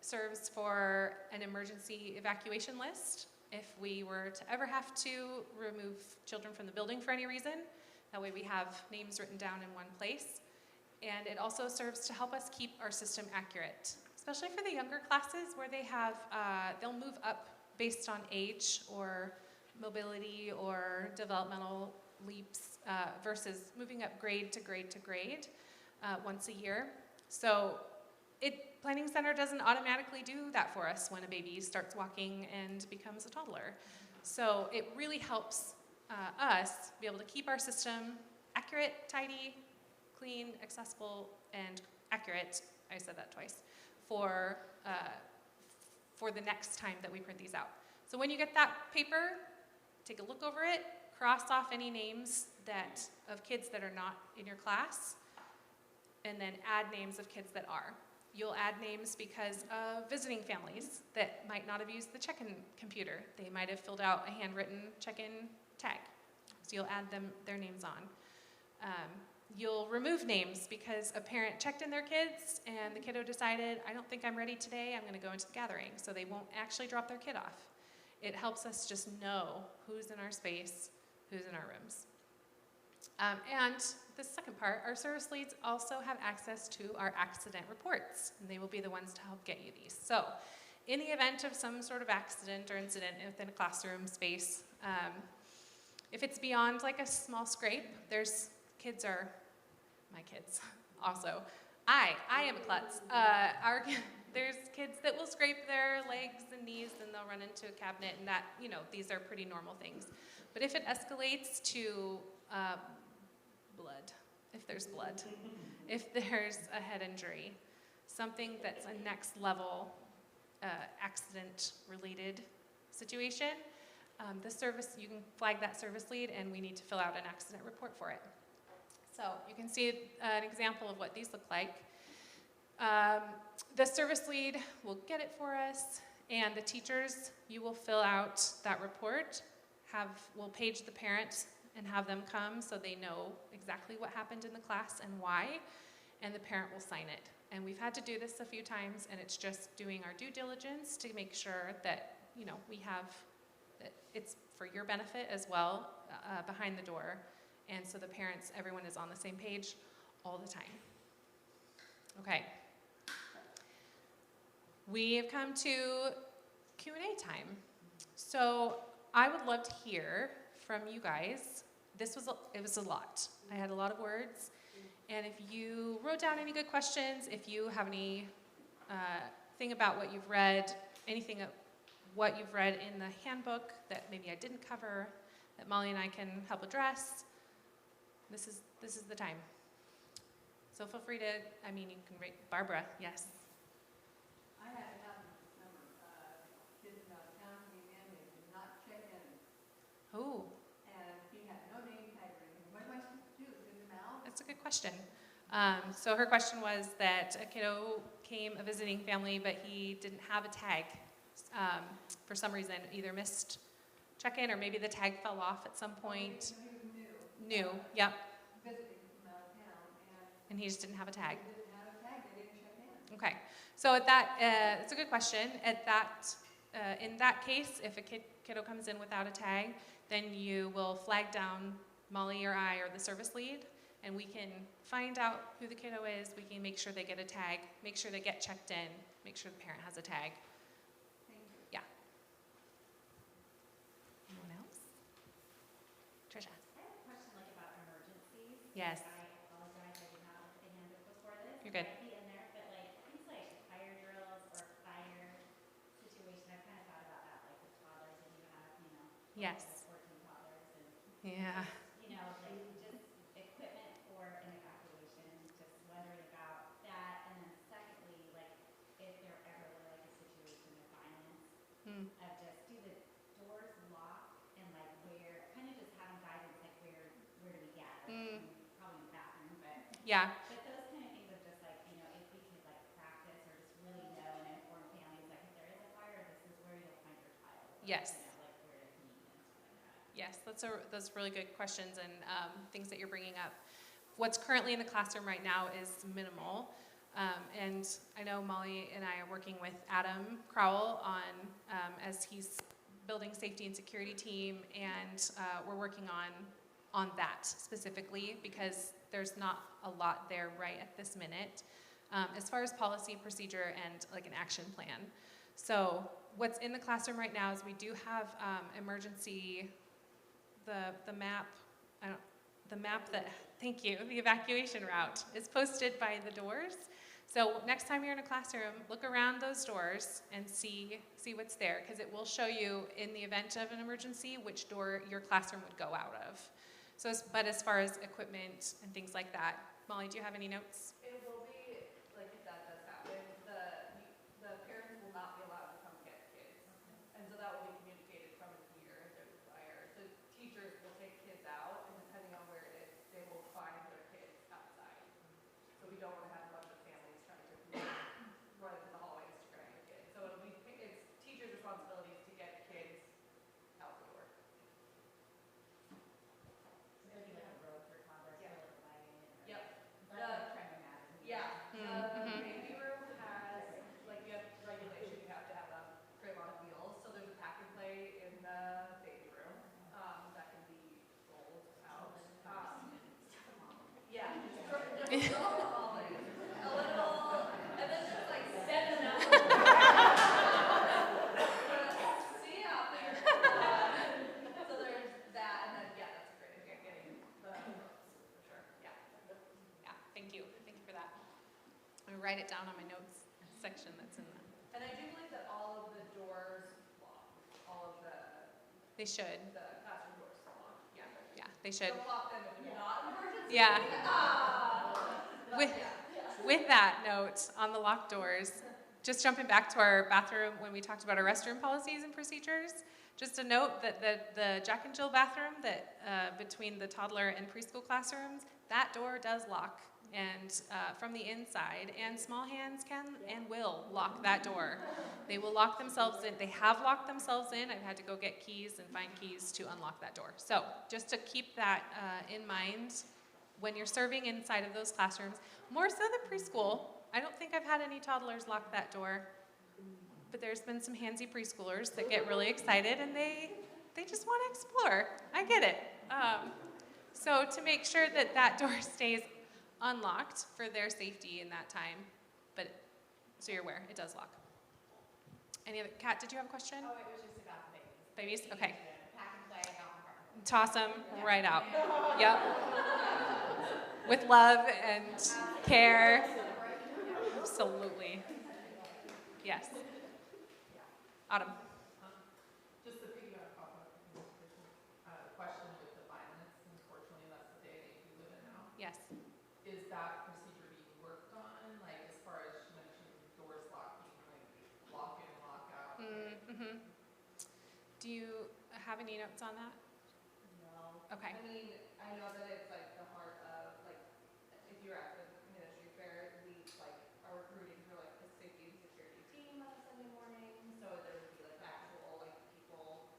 serves for an emergency evacuation list if we were to ever have to remove children from the building for any reason. That way we have names written down in one place. And it also serves to help us keep our system accurate, especially for the younger classes where they'll move up based on age or mobility or developmental leaps versus moving up grade to grade to grade once a year. So Planning Center doesn't automatically do that for us when a baby starts walking and becomes a toddler. So it really helps us be able to keep our system accurate, tidy, clean, accessible, and accurate, I said that twice, for the next time that we print these out. So when you get that paper, take a look over it, cross off any names of kids that are not in your class, and then add names of kids that are. You'll add names because of visiting families that might not have used the check-in computer. They might have filled out a handwritten check-in tag. So you'll add their names on. You'll remove names because a parent checked in their kids and the kiddo decided, I don't think I'm ready today, I'm gonna go into the gathering. So they won't actually drop their kid off. It helps us just know who's in our space, who's in our rooms. And the second part, our service leads also have access to our accident reports, and they will be the ones to help get you these. So in the event of some sort of accident or incident within a classroom space, if it's beyond like a small scrape, my kids also. I am a klutz. There's kids that will scrape their legs and knees and they'll run into a cabinet, and that, these are pretty normal things. But if it escalates to blood, if there's a head injury, something that's a next level accident related situation, you can flag that service lead and we need to fill out an accident report for it. So you can see an example of what these look like. The service lead will get it for us, and the teachers, you will fill out that report, we'll page the parent and have them come so they know exactly what happened in the class and why, and the parent will sign it. And we've had to do this a few times, and it's just doing our due diligence to make sure that, that it's for your benefit as well behind the door. And so the parents, everyone is on the same page all the time. Okay. We have come to Q&A time. So I would love to hear from you guys. It was a lot. I had a lot of words. And if you wrote down any good questions, if you have any thing about what you've read, anything of what you've read in the handbook that maybe I didn't cover, that Molly and I can help address, this is the time. So feel free to, you can rate Barbara, yes. I had a number of kids out of town came in, they did not check in. Oh, And he had no name tag or anything. What am I supposed to do? Send him out? that's a good question. So her question was that a kiddo came, a visiting family, but he didn't have a tag for some reason, either missed check-in or maybe the tag fell off at some point. He was new. New, yep. Visiting from out of town, And he just didn't have a tag. they didn't have a tag, they didn't check in. Okay, so at that, it's a good question. In that case, if a kiddo comes in without a tag, then you will flag down Molly or I or the service lead, and we can find out who the kiddo is. We can make sure they get a tag, make sure they get checked in, make sure the parent has a tag. Thank you. Yeah. Anyone else? Trisha. I have a question about emergencies. Yes. I apologize, I did not look at the handbook before this. You're good. It might be in there, but things like fire drills or fire situation, I've kind of thought about that, with toddlers, and you have, Yes. 14 toddlers, and Yeah. just equipment for an evacuation, just wondering about that. And then secondly, if there ever were a situation of violence, Hmm. of just do the doors lock and where, kind of just having guidance, where do we gather? Mm. Probably in the bathroom, but Yeah. those kind of things of just if we could practice or just really know and inform families Yes. kind of like where to meet and stuff like that. Yes, those really good questions and things that you're bringing up. What's currently in the classroom right now is minimal. And I know Molly and I are working with Adam Crowell on, as he's building safety and security team, and we're working on that specifically because there's not a lot there right at this minute. As far as policy, procedure, and like an action plan. So what's in the classroom right now is we do have emergency, the map, thank you, the evacuation route is posted by the doors. So next time you're in a classroom, look around those doors and see what's there, because it will show you in the event of an emergency which door your classroom would go out of. So, but as far as equipment and things like that, Molly, do you have any notes? It will be, like if that does happen, the parents will not be allowed to come get kids. And so that will be communicated from here if they're required. The teachers will take kids out, and depending on where it is, they will find their kids outside. So we don't want to have a bunch of families trying to run into the hallways to grab their kids. So it's teachers' responsibilities to get kids out the door. So it'd be like a road for toddlers, Yeah. or like a wagon, or Yep. that's like trying to imagine. Yeah, Mhm. the baby room has, like, you have regulation, you have to have a crib on wheels, so there's a pack and play in the baby room, that can be rolled out. Yeah, just throw them all in, a little, and then just like send them out. See out there. So there's that, and then, yeah, that's great, if you're getting the ropes, for sure, yeah. Yeah, thank you for that. I'm gonna write it down on my notes section that's in the, And I do believe that all of the doors lock, all of they should, the classroom doors lock, yeah. yeah, they should. Don't lock them if they're not an emergency. Yeah. But With, with that note on the locked doors, just jumping back to our bathroom when we talked about our restroom policies and procedures, just a note that the Jack and Jill bathroom that between the toddler and preschool classrooms, that door does lock. And from the inside, and small hands can and will lock that door. They will lock themselves in. They have locked themselves in. I've had to go get keys and find keys to unlock that door. So just to keep that in mind when you're serving inside of those classrooms, more so than preschool. I don't think I've had any toddlers lock that door, but there's been some handsy preschoolers that get really excited and they just want to explore. I get it. So to make sure that that door stays unlocked for their safety in that time, but so you're aware, it does lock. Any other, Kat, did you have a question? Oh, it was just about the babies. Babies? Okay. Pack and play, out in front. Toss them right out. Yep. With love and care. Absolutely. Yes. Autumn. Just to piggyback off of the question with the violence, unfortunately, that's the day that you live in now. Yes. Is that procedure being worked on, like, as far as you mentioned, doors locking, like, lock in, lock out? Mm-hmm. Do you have any notes on that? No. Okay. I mean, I know that it's like the heart of, like, if you're at the ministry fair, we like are recruiting for like the safety and security team on a Sunday morning, so there would be like actual like people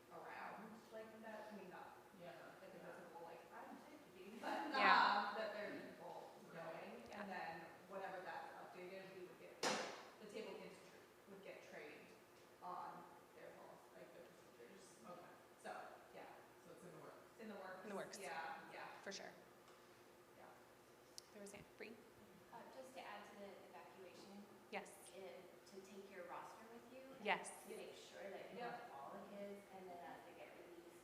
around like that. I mean, not like invisible like I'm safety, but Yeah. that there are people going, Yeah. and then whenever that's updated, we would get the table kids would get trained on their laws, like their procedures. Okay, So yeah, so it's in the works. it's in the works. In the works. Yeah, yeah. For sure. Yeah. There was Bree. Just to add to the evacuation, Yes. to take your roster with you. And Yes. to make sure that you have all the kids, and then as they get released,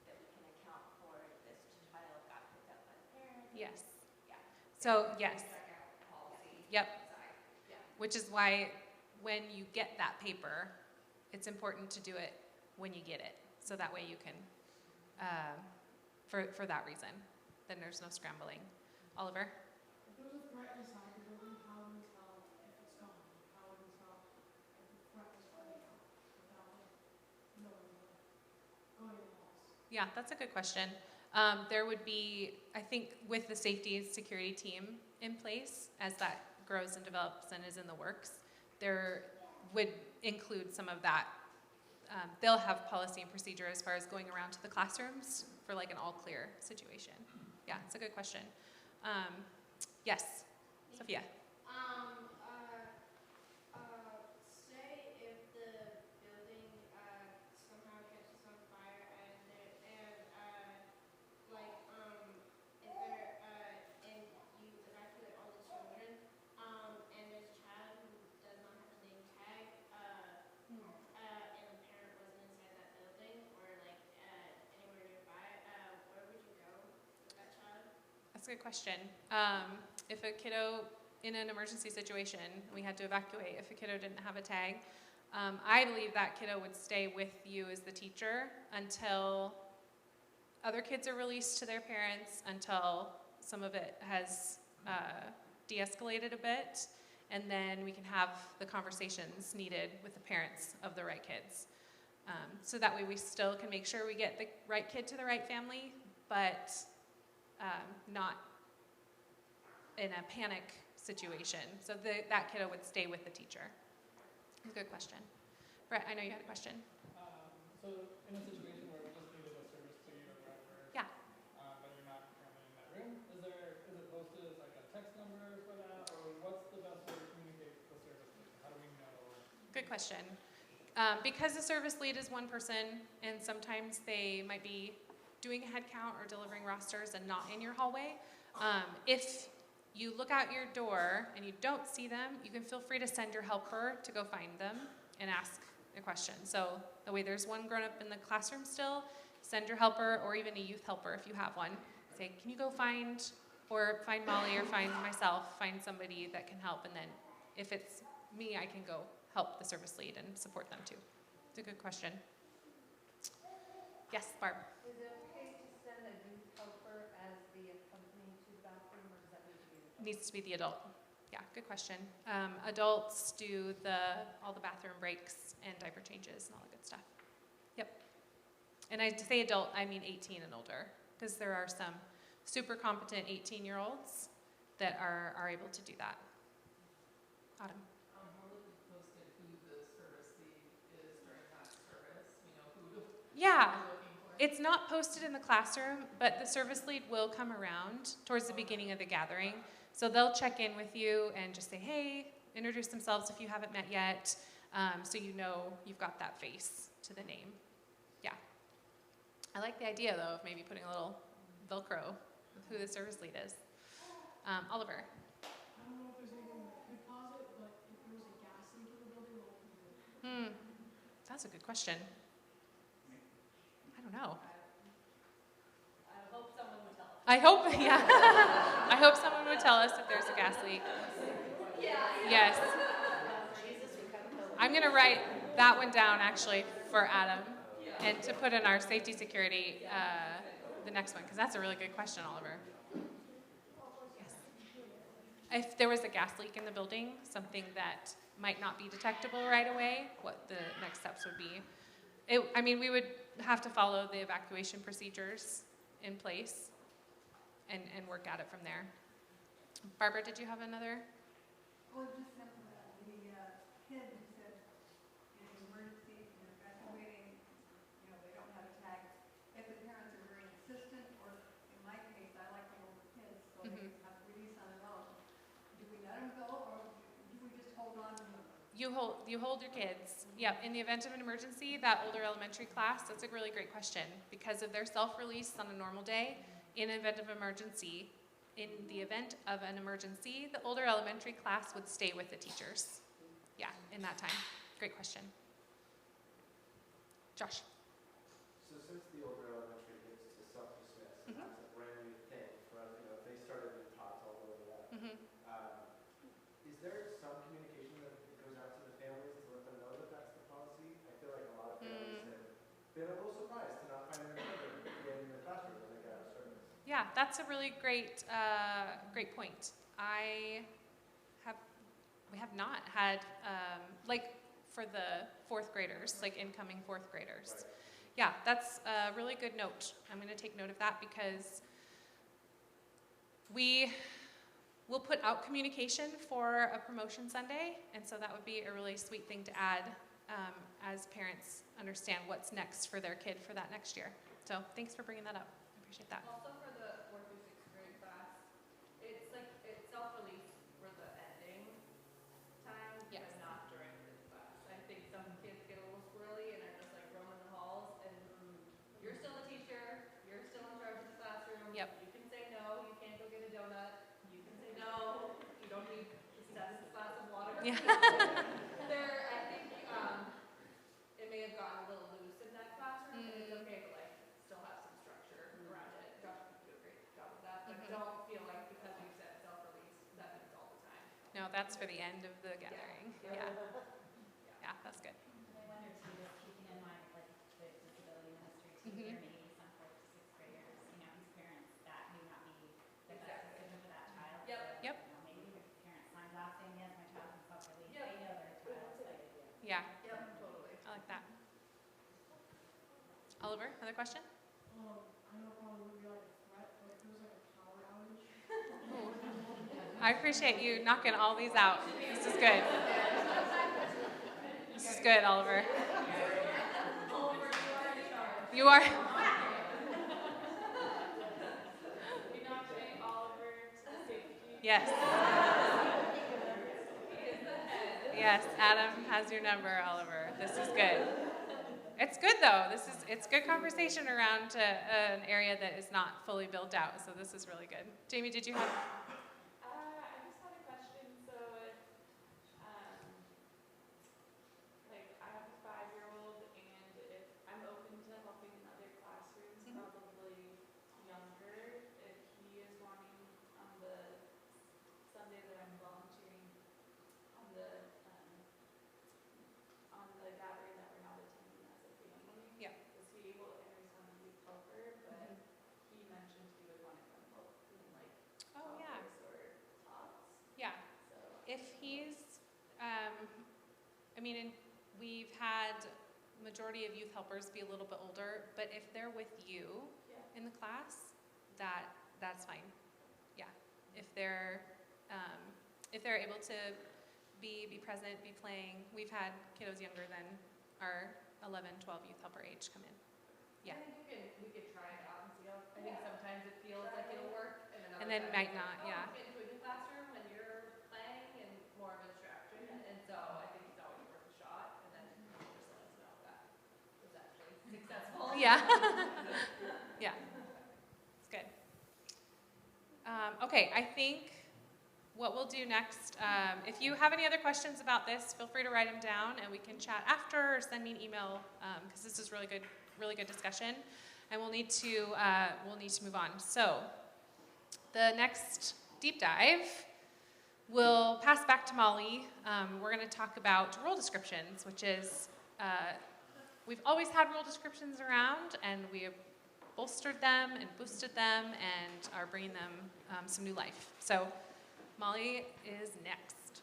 that we can account for this child got picked up by the parents. Yes. Yeah. So yes. Check out policy. Yep. Side. Yeah. Which is why when you get that paper, it's important to do it when you get it. So that way you can, for that reason, then there's no scrambling. Oliver? If there's a threat inside the building, how would we tell if it's gone? How would we tell if the threat is running out without knowing going in the house? Yeah, that's a good question. There would be, I think, with the safety and security team in place, as that grows and develops and is in the works, there would include some of that they'll have policy and procedure as far as going around to the classrooms for like an all clear situation. Yeah, it's a good question. Yes, Sophia. Say if the building somehow catches on fire and you evacuate all the children, and there's a child who does not have a name tag, and a parent wasn't inside that building or anywhere nearby, where would you go with that child? That's a good question. If a kiddo in an emergency situation, we had to evacuate, if a kiddo didn't have a tag, I believe that kiddo would stay with you as the teacher until other kids are released to their parents, until some of it has de-escalated a bit, and then we can have the conversations needed with the parents of the right kids. So that way we still can make sure we get the right kid to the right family, but not in a panic situation. So that kiddo would stay with the teacher. That's a good question. Brett, I know you had a question. So in a situation where we just needed a service to you or whatever, Yeah. but you're not currently in that room, is it posted as like a text number for that, or what's the best way to communicate with the service lead? How do we know? Good question. Because the service lead is one person, and sometimes they might be doing a head count or delivering rosters and not in your hallway, if you look out your door and you don't see them, you can feel free to send your helper to go find them and ask a question. So that way there's one grown-up in the classroom still, send your helper or even a youth helper if you have one. Say, can you go find Molly or find myself, find somebody that can help, and then if it's me, I can go help the service lead and support them too. It's a good question. Yes, Barb. Is it okay to send a youth helper as the accompanying to the bathroom, or does that need to be the adult? Needs to be the adult. Yeah, good question. Adults do all the bathroom breaks and diaper changes and all the good stuff. Yep. And I say adult, I mean 18 and older, because there are some super competent 18-year-olds that are able to do that. Autumn. How would it be posted who the service lead is during that service? You know, who Yeah. you're looking for? It's not posted in the classroom, but the service lead will come around towards the beginning of the gathering. So they'll check in with you and just say, hey, introduce themselves if you haven't met yet, so you know you've got that face to the name. Yeah. I like the idea, though, of maybe putting a little Velcro with who the service lead is. Oliver. I don't know if there's anything that could cause it, but if there was a gas leak in the building, what would you do? That's a good question. I don't know. I hope someone would tell us. I hope, yeah. I hope someone would tell us if there's a gas leak. Yes. I'm going to write that one down, actually, for Adam, and to put in our safety security, the next one, because that's a really good question, Oliver. Yes. If there was a gas leak in the building, something that might not be detectable right away, what the next steps would be. We would have to follow the evacuation procedures in place and work at it from there. Barbara, did you have another? Well, just simple, the kid who said in an emergency, evacuating, they don't have a tag. If the parents are very insistent, or in my case, I like to hold the kids, so they have to release on their own. Do we let them go, or do we just hold on to them? You hold your kids. Yep, in the event of an emergency, that older elementary class, that's a really great question. Because of their self-release on a normal day, in the event of an emergency, the older elementary class would stay with the teachers. Yeah, in that time. Great question. Josh. So since the older elementary gets to self-dismiss, and that's a brand new thing for us, if they started with tots all the way to that, is there some communication that goes out to the families to let them know that that's the policy? I feel like a lot of families have been a little surprised to not find their children in the classroom when they get out of service. Yeah, that's a really great point. We have not had, for the fourth graders, incoming fourth graders. Right. Yeah, that's a really good note. I'm going to take note of that because we will put out communication for a promotion Sunday, and so that would be a really sweet thing to add as parents understand what's next for their kid for that next year. So thanks for bringing that up. I appreciate that. Also for the 4th through 6th grade class, it's like, it's self-release for the ending time, Yes. but not during the class. I think some kids get a little squirrely and are just like roaming the halls, and you're still the teacher, you're still in charge of the classroom. Yep. You can say no, you can't go get a donut, you can say no, you don't need the 7th glass of water. Yeah. There, I think, it may have gotten a little loose in that classroom, and it's okay to like still have some structure around it. Josh can do a great job of that, but don't feel like because you said self-release, that means all the time. No, that's for the end of the gathering. Yeah. Yeah, that's good. I wonder too, just keeping in mind like the disability ministry too, there may be some 4th to 6th graders, you know, whose parents that may not be the best decision for that child. Yep. So, Yep. You know, maybe the parent signs off saying, yes, my child can self-release, Yep. they know their child's like, Yeah, Yep, totally. I like that. Oliver, another question? I know it probably would be like a threat, but if there was like a power outage, I appreciate you knocking all these out. This is good. This is good, Oliver. You are. We nominate Oliver to the safety. Yes. Yes, Adam has your number, Oliver. This is good. It's good though. It's good conversation around an area that is not fully built out. So this is really good. Jamie, did you have? I just had a question. So if, like I have a 5-year-old, and if I'm open to helping in other classrooms, probably younger, if he is wanting on the Sunday that I'm volunteering on the gathering that we're not attending as a family. Yeah. Is he able, and he's on a youth helper, but he mentioned he would want to come help in like Oh yeah. toddlers or tots. Yeah. So If he's, we've had majority of youth helpers be a little bit older, but if they're with you yeah. in the class, that's fine. Yeah. If they're able to be present, be playing. We've had kiddos younger than our 11, 12 youth helper age come in. Yeah. I think we could try it out and see how. I think sometimes it feels like it'll work, and And then might not, oh, yeah. Get into a new classroom and you're playing and more of a distraction, and so I think it's always worth a shot, and then just let us know if that was actually successful. Yeah. Yeah. It's good. Okay, I think what we'll do next, if you have any other questions about this, feel free to write them down and we can chat after or send me an email because this is really good discussion. And we'll need to move on. So the next deep dive, we'll pass back to Molly. We're going to talk about role descriptions, which is, we've always had role descriptions around and we have bolstered them and boosted them and are bringing them some new life. So Molly is next.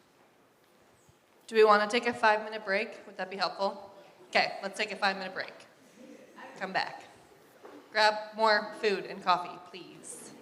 Do we want to take a 5-minute break? Would that be helpful? Okay, let's take a 5-minute break. Come back. Grab more food and coffee, please.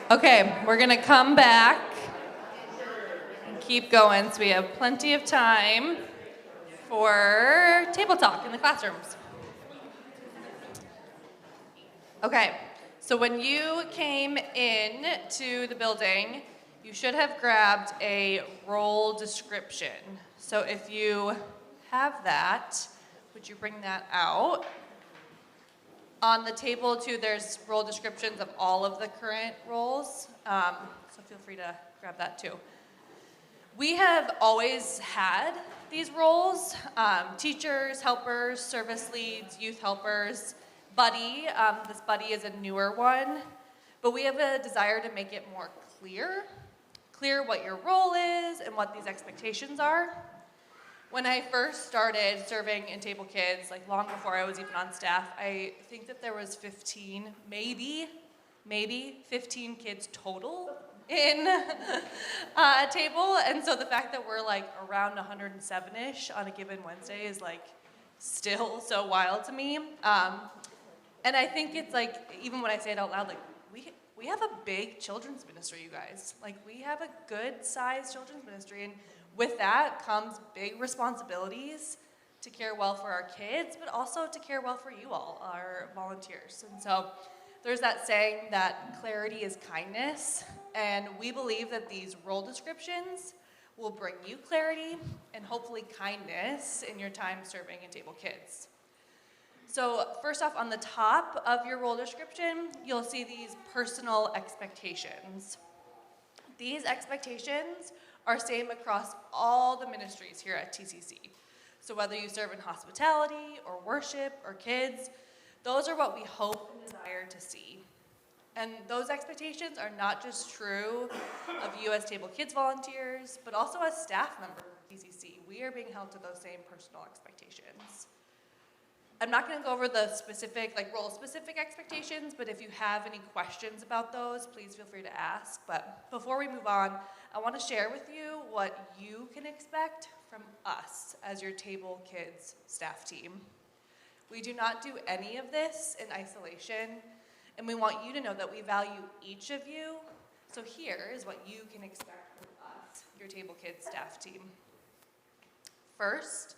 Okay, we're gonna come back and keep going, so we have plenty of time for table talk in the classrooms. Okay, so when you came in to the building, you should have grabbed a role description. So if you have that, would you bring that out? On the table too, there's role descriptions of all of the current roles, so feel free to grab that too. We have always had these roles, teachers, helpers, service leads, youth helpers, buddy. This buddy is a newer one, but we have a desire to make it more clear what your role is and what these expectations are. When I first started serving in Table Kids, like long before I was even on staff, I think that there was 15, maybe 15 kids total in Table. And so the fact that we're like around 107-ish on a given Wednesday is like still so wild to me. And I think it's like, even when I say it out loud, like we have a big children's ministry, you guys. Like we have a good sized children's ministry, and with that comes big responsibilities to care well for our kids, but also to care well for you all, our volunteers. And so there's that saying that clarity is kindness, and we believe that these role descriptions will bring you clarity and hopefully kindness in your time serving in Table Kids. So first off, on the top of your role description, you'll see these personal expectations. These expectations are same across all the ministries here at TCC. So whether you serve in hospitality or worship or kids, those are what we hope and desire to see. And those expectations are not just true of you as Table Kids volunteers, but also as staff members of TCC. We are being held to those same personal expectations. I'm not going to go over the specific, role-specific expectations, but if you have any questions about those, please feel free to ask. But before we move on, I want to share with you what you can expect from us as your Table Kids staff team. We do not do any of this in isolation, and we want you to know that we value each of you. So here is what you can expect from us, your Table Kids staff team. First,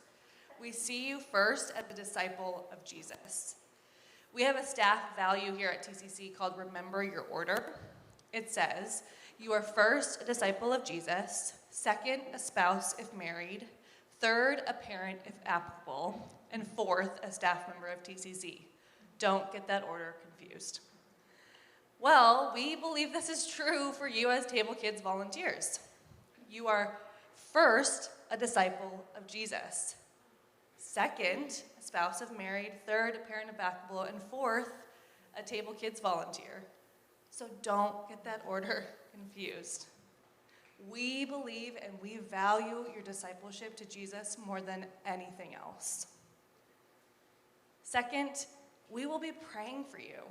we see you first as a disciple of Jesus. We have a staff value here at TCC called Remember Your Order. It says, you are first a disciple of Jesus, second a spouse if married, third a parent if applicable, and fourth a staff member of TCC. Don't get that order confused. Well, we believe this is true for you as Table Kids volunteers. You are first a disciple of Jesus, second, a spouse if married, third, a parent if applicable, and fourth, a Table Kids volunteer. So don't get that order confused. We believe and we value your discipleship to Jesus more than anything else. Second, we will be praying for you.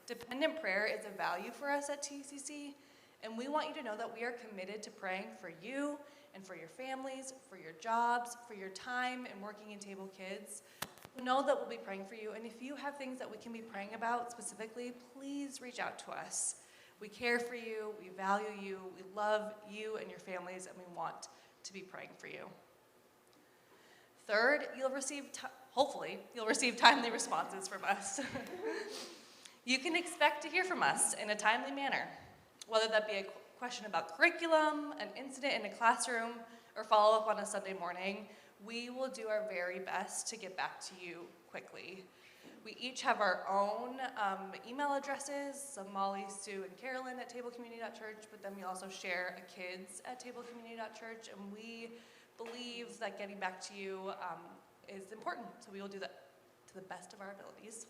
Dependent prayer is a value for us at TCC, and we want you to know that we are committed to praying for you and for your families, for your jobs, for your time and working in Table Kids. Know that we'll be praying for you, and if you have things that we can be praying about specifically, please reach out to us. We care for you, we value you, we love you and your families, and we want to be praying for you. Third, hopefully, you'll receive timely responses from us. You can expect to hear from us in a timely manner, whether that be a question about curriculum, an incident in a classroom, or follow up on a Sunday morning. We will do our very best to get back to you quickly. We each have our own email addresses, so Molly, Sue, and Carolyn at tablecommunity.church, but then we also share a kids at tablecommunity.church, and we believe that getting back to you is important, so we will do that to the best of our abilities.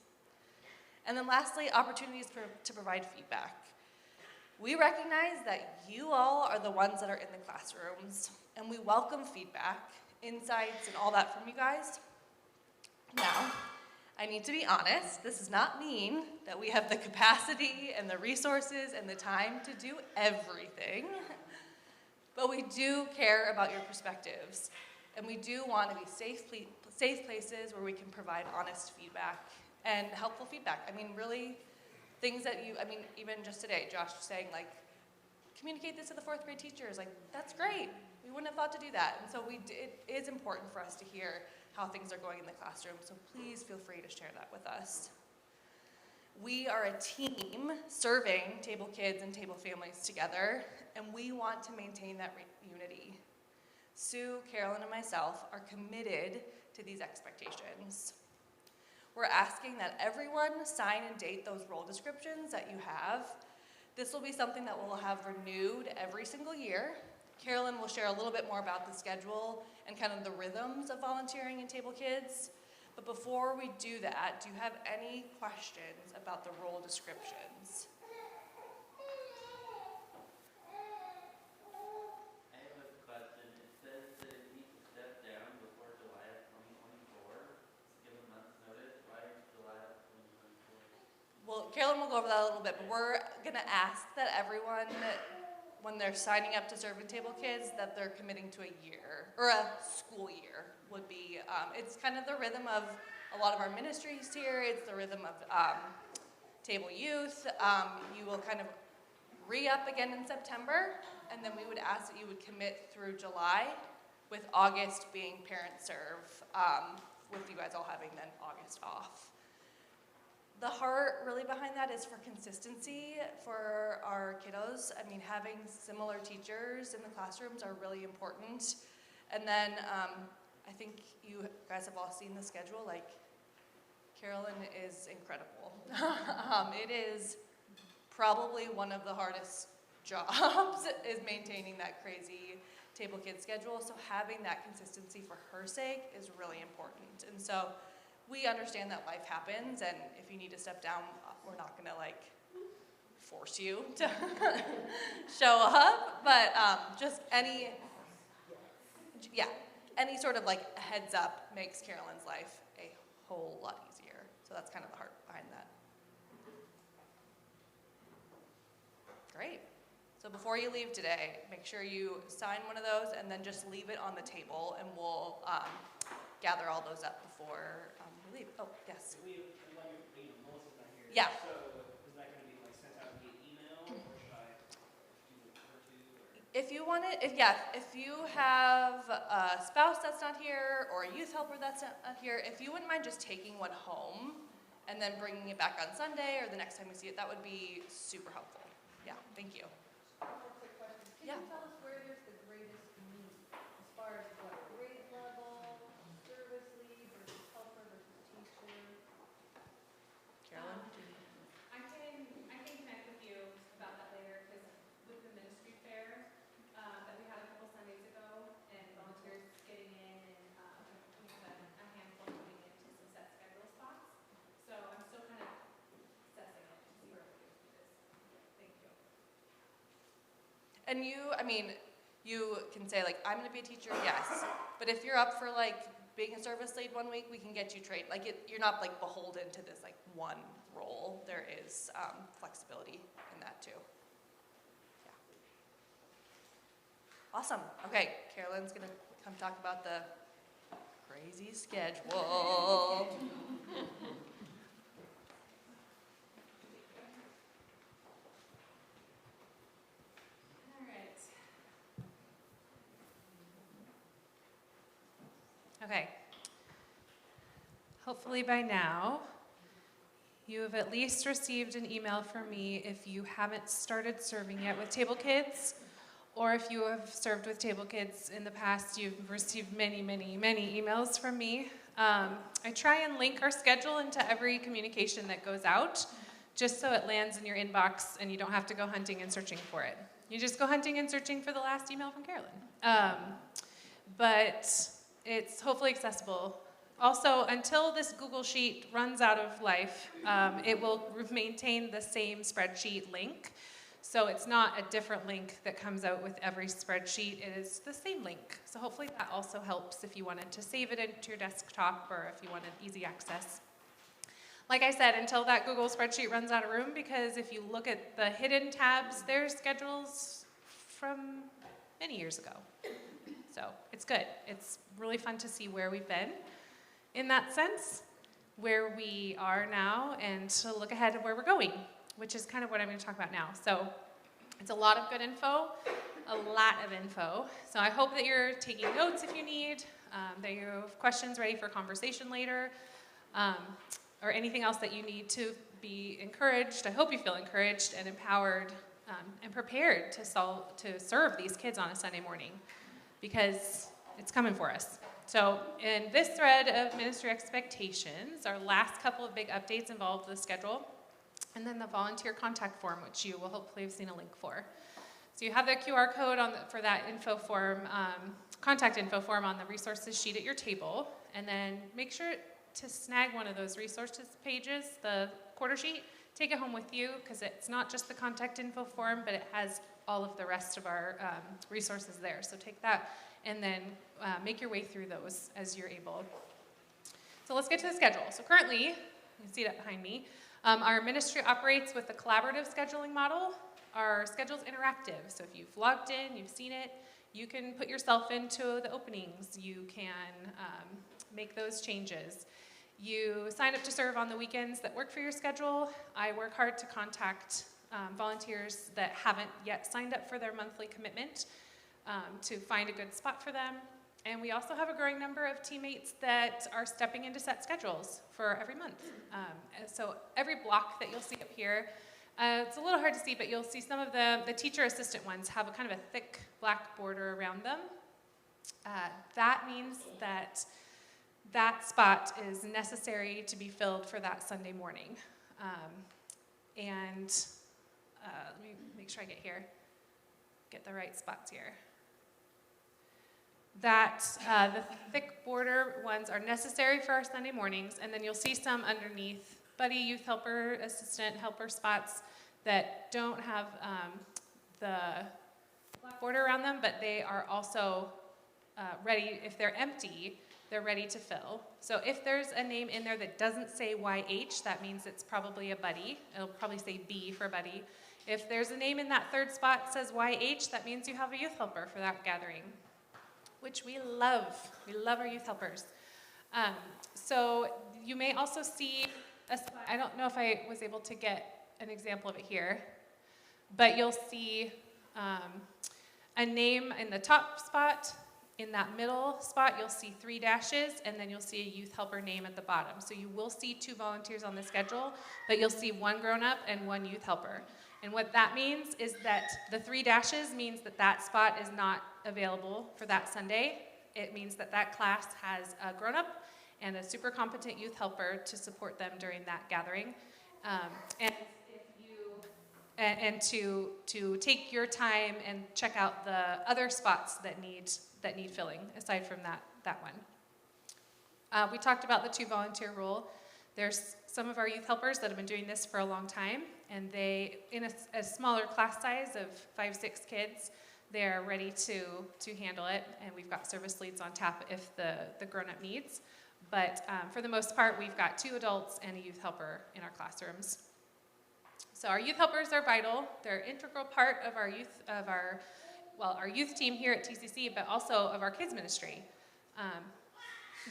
And then lastly, opportunities to provide feedback. We recognize that you all are the ones that are in the classrooms, and we welcome feedback, insights, and all that from you guys. Now, I need to be honest, this does not mean that we have the capacity and the resources and the time to do everything, but we do care about your perspectives, and we do want to be safe places where we can provide honest feedback and helpful feedback. I mean, really, things that even just today, Josh saying, like, communicate this to the 4th grade teachers. Like, that's great. We wouldn't have thought to do that. And so it is important for us to hear how things are going in the classroom. So please feel free to share that with us. We are a team serving Table Kids and Table families together, and we want to maintain that unity. Sue, Carolyn, and myself are committed to these expectations. We're asking that everyone sign and date those role descriptions that you have. This will be something that we'll have renewed every single year. Carolyn will share a little bit more about the schedule and kind of the rhythms of volunteering in Table Kids. But before we do that, do you have any questions about the role descriptions? I have a question. It says that it needs to step down before July of 2024. Give a month's notice. Why July of 2024? Well, Carolyn will go over that a little bit, but we're gonna ask that everyone, when they're signing up to serve in Table Kids, that they're committing to a year, or a school year would be, it's kind of the rhythm of a lot of our ministries here, it's the rhythm of Table Youth. You will kind of re-up again in September, and then we would ask that you would commit through July, with August being parent serve, with you guys all having then August off. The heart really behind that is for consistency for our kiddos. I mean, having similar teachers in the classrooms are really important. And then I think you guys have all seen the schedule. Like, Carolyn is incredible. It is probably one of the hardest jobs is maintaining that crazy Table Kids schedule. So having that consistency for her sake is really important. And so we understand that life happens, and if you need to step down, we're not gonna like force you to show up, but just any sort of like heads up makes Carolyn's life a whole lot easier. So that's kind of the heart behind that. Great. So before you leave today, make sure you sign one of those and then just leave it on the table, and we'll gather all those up before we leave. Oh, yes. Melissa's not here. Yeah. So is that going to be like sent out via email, or should I do it her too? If you want it, if you have a spouse that's not here or a youth helper that's not here, if you wouldn't mind just taking one home and then bringing it back on Sunday or the next time we see it, that would be super helpful. Yeah, thank you. One more quick question. Can you tell us where there's the greatest need as far as what grade level, service lead versus helper versus teacher? Carolyn? I can connect with you about that later, because with the ministry fair that we had a couple Sundays ago, and volunteers getting in, and we had a handful moving into some set schedule spots. So I'm still kind of assessing it to see where we can do this. Thank you. And you can say like, I'm gonna be a teacher, yes. But if you're up for like being a service lead one week, we can get you trained. Like you're not like beholden to this like one role. There is flexibility in that too. Yeah. Awesome. Okay, Carolyn's gonna come talk about the crazy schedule. Okay. Hopefully by now, you have at least received an email from me if you haven't started serving yet with Table Kids, or if you have served with Table Kids in the past, you've received many, many, many emails from me. I try and link our schedule into every communication that goes out, just so it lands in your inbox and you don't have to go hunting and searching for it. You just go hunting and searching for the last email from Carolyn. But it's hopefully accessible. Also, until this Google Sheet runs out of life, it will maintain the same spreadsheet link. So it's not a different link that comes out with every spreadsheet. It is the same link. So hopefully that also helps if you wanted to save it into your desktop or if you wanted easy access. Like I said, until that Google spreadsheet runs out of room, because if you look at the hidden tabs, there's schedules from many years ago. So it's good. It's really fun to see where we've been in that sense, where we are now, and to look ahead of where we're going, which is kind of what I'm going to talk about now. So it's a lot of good info, a lot of info. So I hope that you're taking notes if you need, that you have questions ready for conversation later, or anything else that you need to be encouraged. I hope you feel encouraged and empowered and prepared to serve these kids on a Sunday morning, because it's coming for us. So in this thread of ministry expectations, our last couple of big updates involved the schedule and then the volunteer contact form, which you will hopefully have seen a link for. So you have the QR code for that info form, contact info form on the resources sheet at your table, and then make sure to snag one of those resources pages, the quarter sheet, take it home with you, because it's not just the contact info form, but it has all of the rest of our resources there. So take that and then make your way through those as you're able. So let's get to the schedule. So currently, you can see that behind me, our ministry operates with a collaborative scheduling model. Our schedule's interactive, so if you've logged in, you've seen it, you can put yourself into the openings, you can make those changes. You sign up to serve on the weekends that work for your schedule. I work hard to contact volunteers that haven't yet signed up for their monthly commitment to find a good spot for them. And we also have a growing number of teammates that are stepping into set schedules for every month. So every block that you'll see up here, it's a little hard to see, but you'll see some of the teacher assistant ones have a kind of a thick black border around them. That means that that spot is necessary to be filled for that Sunday morning. Let me make sure I get the right spots here. That the thick border ones are necessary for our Sunday mornings, and then you'll see some underneath buddy, youth helper, assistant helper spots that don't have the black border around them, but they are also ready. If they're empty, they're ready to fill. So if there's a name in there that doesn't say YH, that means it's probably a buddy. It'll probably say B for buddy. If there's a name in that third spot that says YH, that means you have a youth helper for that gathering, which we love. We love our youth helpers. So you may also see a spot. I don't know if I was able to get an example of it here, but you'll see a name in the top spot. In that middle spot, you'll see 3 dashes, and then you'll see a youth helper name at the bottom. So you will see 2 volunteers on the schedule, but you'll see 1 grown-up and 1 youth helper. And what that means is that the 3 dashes means that that spot is not available for that Sunday. It means that that class has a grown-up and a super competent youth helper to support them during that gathering. And to take your time and check out the other spots that need filling, aside from that one. We talked about the 2 volunteer rule. There's some of our youth helpers that have been doing this for a long time, and they, in a smaller class size of 5-6 kids, they're ready to handle it, and we've got service leads on tap if the grown-up needs. But for the most part, we've got 2 adults and a youth helper in our classrooms. So our youth helpers are vital. They're an integral part of our youth team here at TCC, but also of our kids ministry.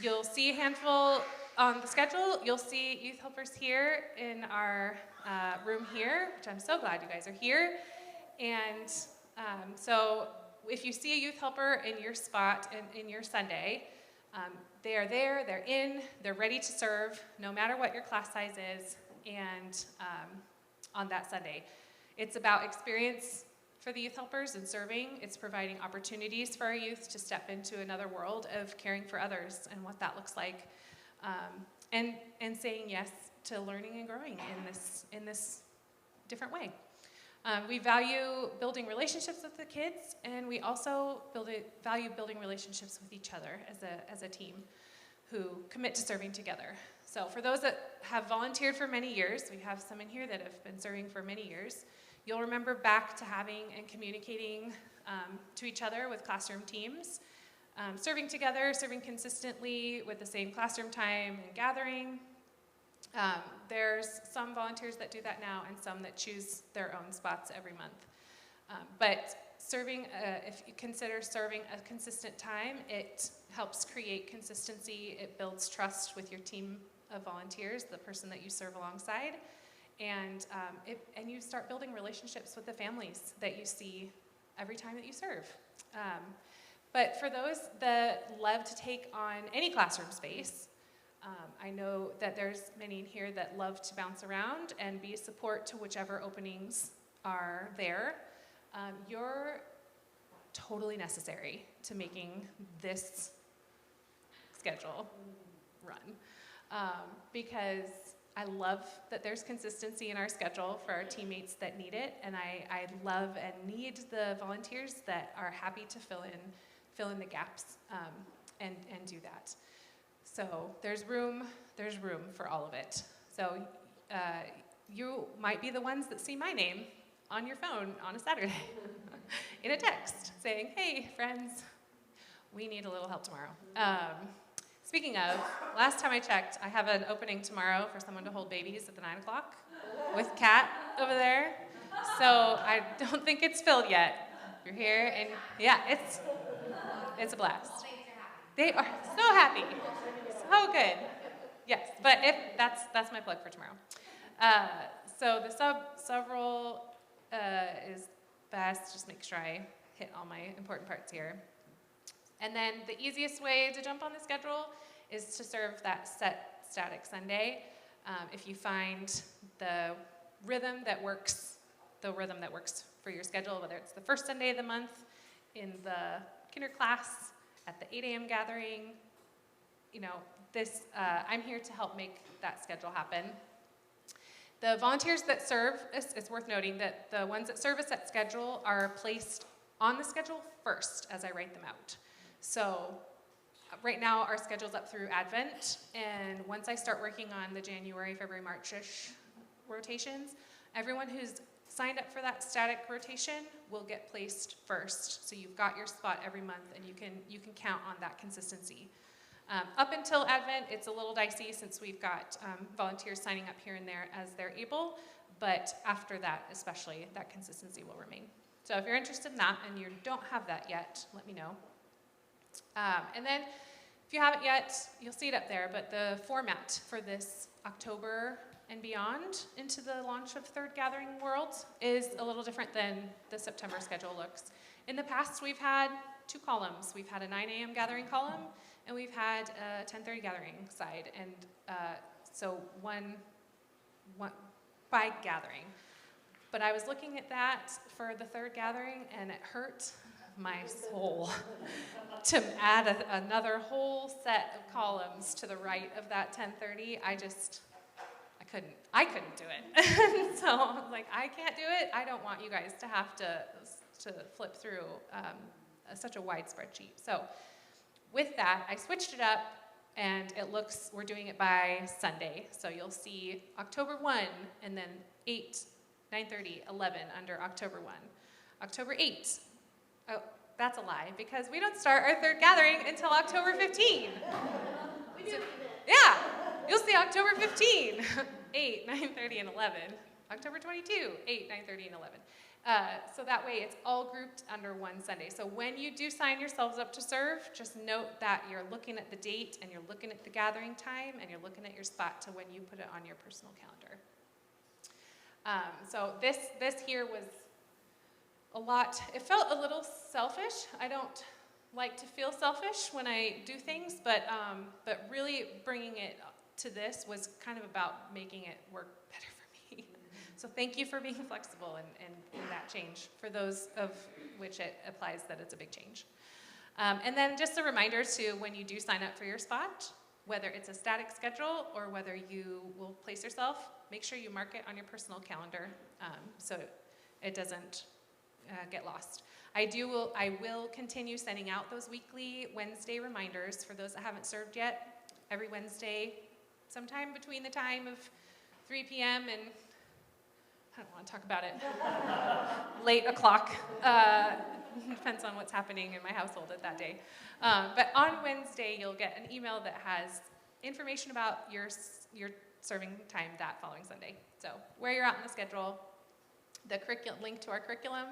You'll see a handful on the schedule. You'll see youth helpers here in our room here, which I'm so glad you guys are here. And so if you see a youth helper in your spot in your Sunday, they are there, they're ready to serve, no matter what your class size is, and on that Sunday. It's about experience for the youth helpers and serving. It's providing opportunities for our youth to step into another world of caring for others and what that looks like, and saying yes to learning and growing in this different way. We value building relationships with the kids, and we also value building relationships with each other as a team who commit to serving together. So for those that have volunteered for many years, we have some in here that have been serving for many years, you'll remember back to having and communicating to each other with classroom teams, serving together, serving consistently with the same classroom time and gathering. There's some volunteers that do that now and some that choose their own spots every month. But serving, if you consider serving a consistent time, it helps create consistency. It builds trust with your team of volunteers, the person that you serve alongside. And you start building relationships with the families that you see every time that you serve. But for those that love to take on any classroom space, I know that there's many in here that love to bounce around and be a support to whichever openings are there. You're totally necessary to making this schedule run, because I love that there's consistency in our schedule for our teammates that need it, and I love and need the volunteers that are happy to fill in the gaps and do that. So there's room for all of it. So you might be the ones that see my name on your phone on a Saturday in a text saying, hey, friends, we need a little help tomorrow. Speaking of, last time I checked, I have an opening tomorrow for someone to hold babies at the 9 o'clock with Kat over there. So I don't think it's filled yet. You're here, and yeah, it's a blast. They are so happy. So good. Yes, but that's my plug for tomorrow. So the several is best. Just make sure I hit all my important parts here. And then the easiest way to jump on the schedule is to serve that set static Sunday. If you find the rhythm that works for your schedule, whether it's the first Sunday of the month in the kinder class, at the 8 a.m. gathering, I'm here to help make that schedule happen. The volunteers that serve, it's worth noting that the ones that serve us at schedule are placed on the schedule first as I write them out. So right now our schedule's up through Advent, and once I start working on the January, February, March-ish rotations, everyone who's signed up for that static rotation will get placed first. So you've got your spot every month, and you can count on that consistency. Up until Advent, it's a little dicey since we've got volunteers signing up here and there as they're able, but after that especially, that consistency will remain. So if you're interested in that and you don't have that yet, let me know. And then if you haven't yet, you'll see it up there, but the format for this October and beyond into the launch of Third Gathering World is a little different than the September schedule looks. In the past, we've had 2 columns. We've had a 9 a.m. gathering column, and we've had a 10:30 gathering side, and so one by gathering. But I was looking at that for the third gathering, and it hurt my soul to add another whole set of columns to the right of that 10:30. I couldn't do it. So I was like, I can't do it. I don't want you guys to have to flip through such a wide spreadsheet. So with that, I switched it up, And we're doing it by Sunday. So you'll see October 1, and then 8, 9:30, 11 under October 1. October 8, oh, that's a lie, because we don't start our third gathering until October 15. So, yeah, you'll see October 15, 8, 9:30, and 11. October 22, 8, 9:30, and 11. So that way it's all grouped under one Sunday. So when you do sign yourselves up to serve, just note that you're looking at the date and you're looking at the gathering time and you're looking at your spot to when you put it on your personal calendar. So this here was a lot. It felt a little selfish. I don't like to feel selfish when I do things, but really bringing it to this was kind of about making it work better for me. So thank you for being flexible in that change. For those of which it applies that it's a big change. And then just a reminder too, when you do sign up for your spot, whether it's a static schedule or whether you will place yourself, make sure you mark it on your personal calendar so it doesn't get lost. I will continue sending out those weekly Wednesday reminders for those that haven't served yet. Every Wednesday, sometime between the time of 3 p.m. and I don't want to talk about it. Late o'clock. Depends on what's happening in my household at that day. But on Wednesday, you'll get an email that has information about your serving time that following Sunday. So where you're at in the schedule, the link to our curriculum,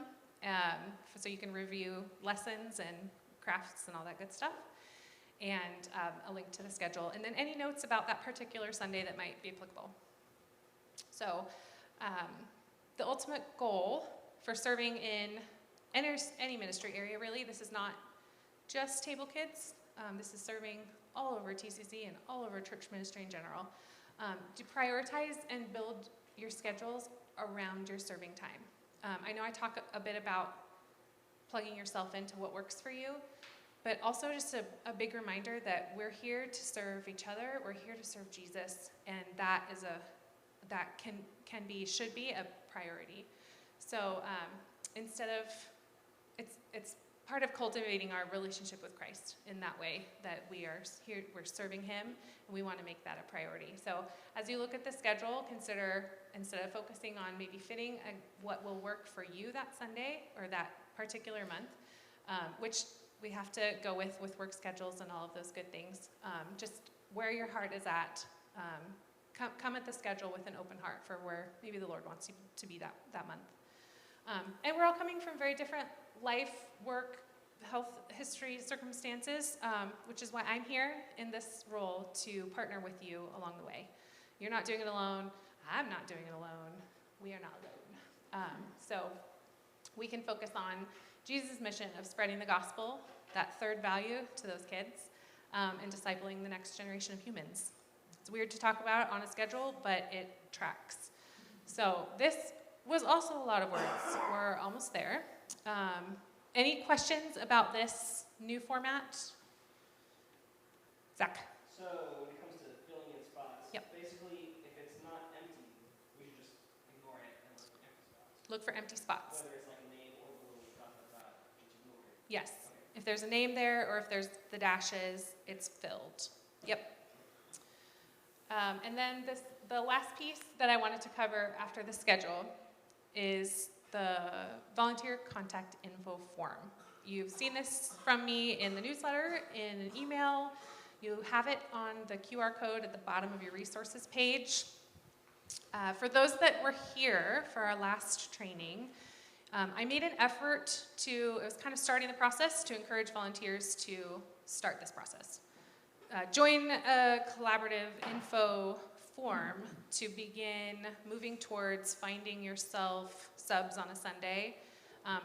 so you can review lessons and crafts and all that good stuff, and a link to the schedule, and then any notes about that particular Sunday that might be applicable. So the ultimate goal for serving in any ministry area, really, this is not just Table Kids. This is serving all over TCC and all over church ministry in general. To prioritize and build your schedules around your serving time. I know I talk a bit about plugging yourself into what works for you, but also just a big reminder that we're here to serve each other, we're here to serve Jesus, and that should be a priority. So instead of, it's part of cultivating our relationship with Christ in that way, that we are here, we're serving him, and we want to make that a priority. So as you look at the schedule, consider, instead of focusing on maybe fitting what will work for you that Sunday or that particular month, which we have to go with work schedules and all of those good things, just where your heart is at. Come at the schedule with an open heart for where maybe the Lord wants you to be that month. And we're all coming from very different life, work, health history, circumstances, which is why I'm here in this role to partner with you along the way. You're not doing it alone. I'm not doing it alone. We are not alone. So we can focus on Jesus' mission of spreading the gospel, that third value to those kids, and discipling the next generation of humans. It's weird to talk about it on a schedule, but it tracks. So this was also a lot of words. We're almost there. Any questions about this new format? Zach? So when it comes to filling in spots, basically if it's not empty, we should just ignore it and look for empty spots. Look for empty spots. Whether it's like a name or the little dot dot dot, just ignore it. Yes. Okay. If there's a name there or if there's the dashes, it's filled. Yep. And then the last piece that I wanted to cover after the schedule is the volunteer contact info form. You've seen this from me in the newsletter, in an email. You have it on the QR code at the bottom of your resources page. For those that were here for our last training, I made an effort it was kind of starting the process to encourage volunteers to start this process. Join a collaborative info form to begin moving towards finding yourself subs on a Sunday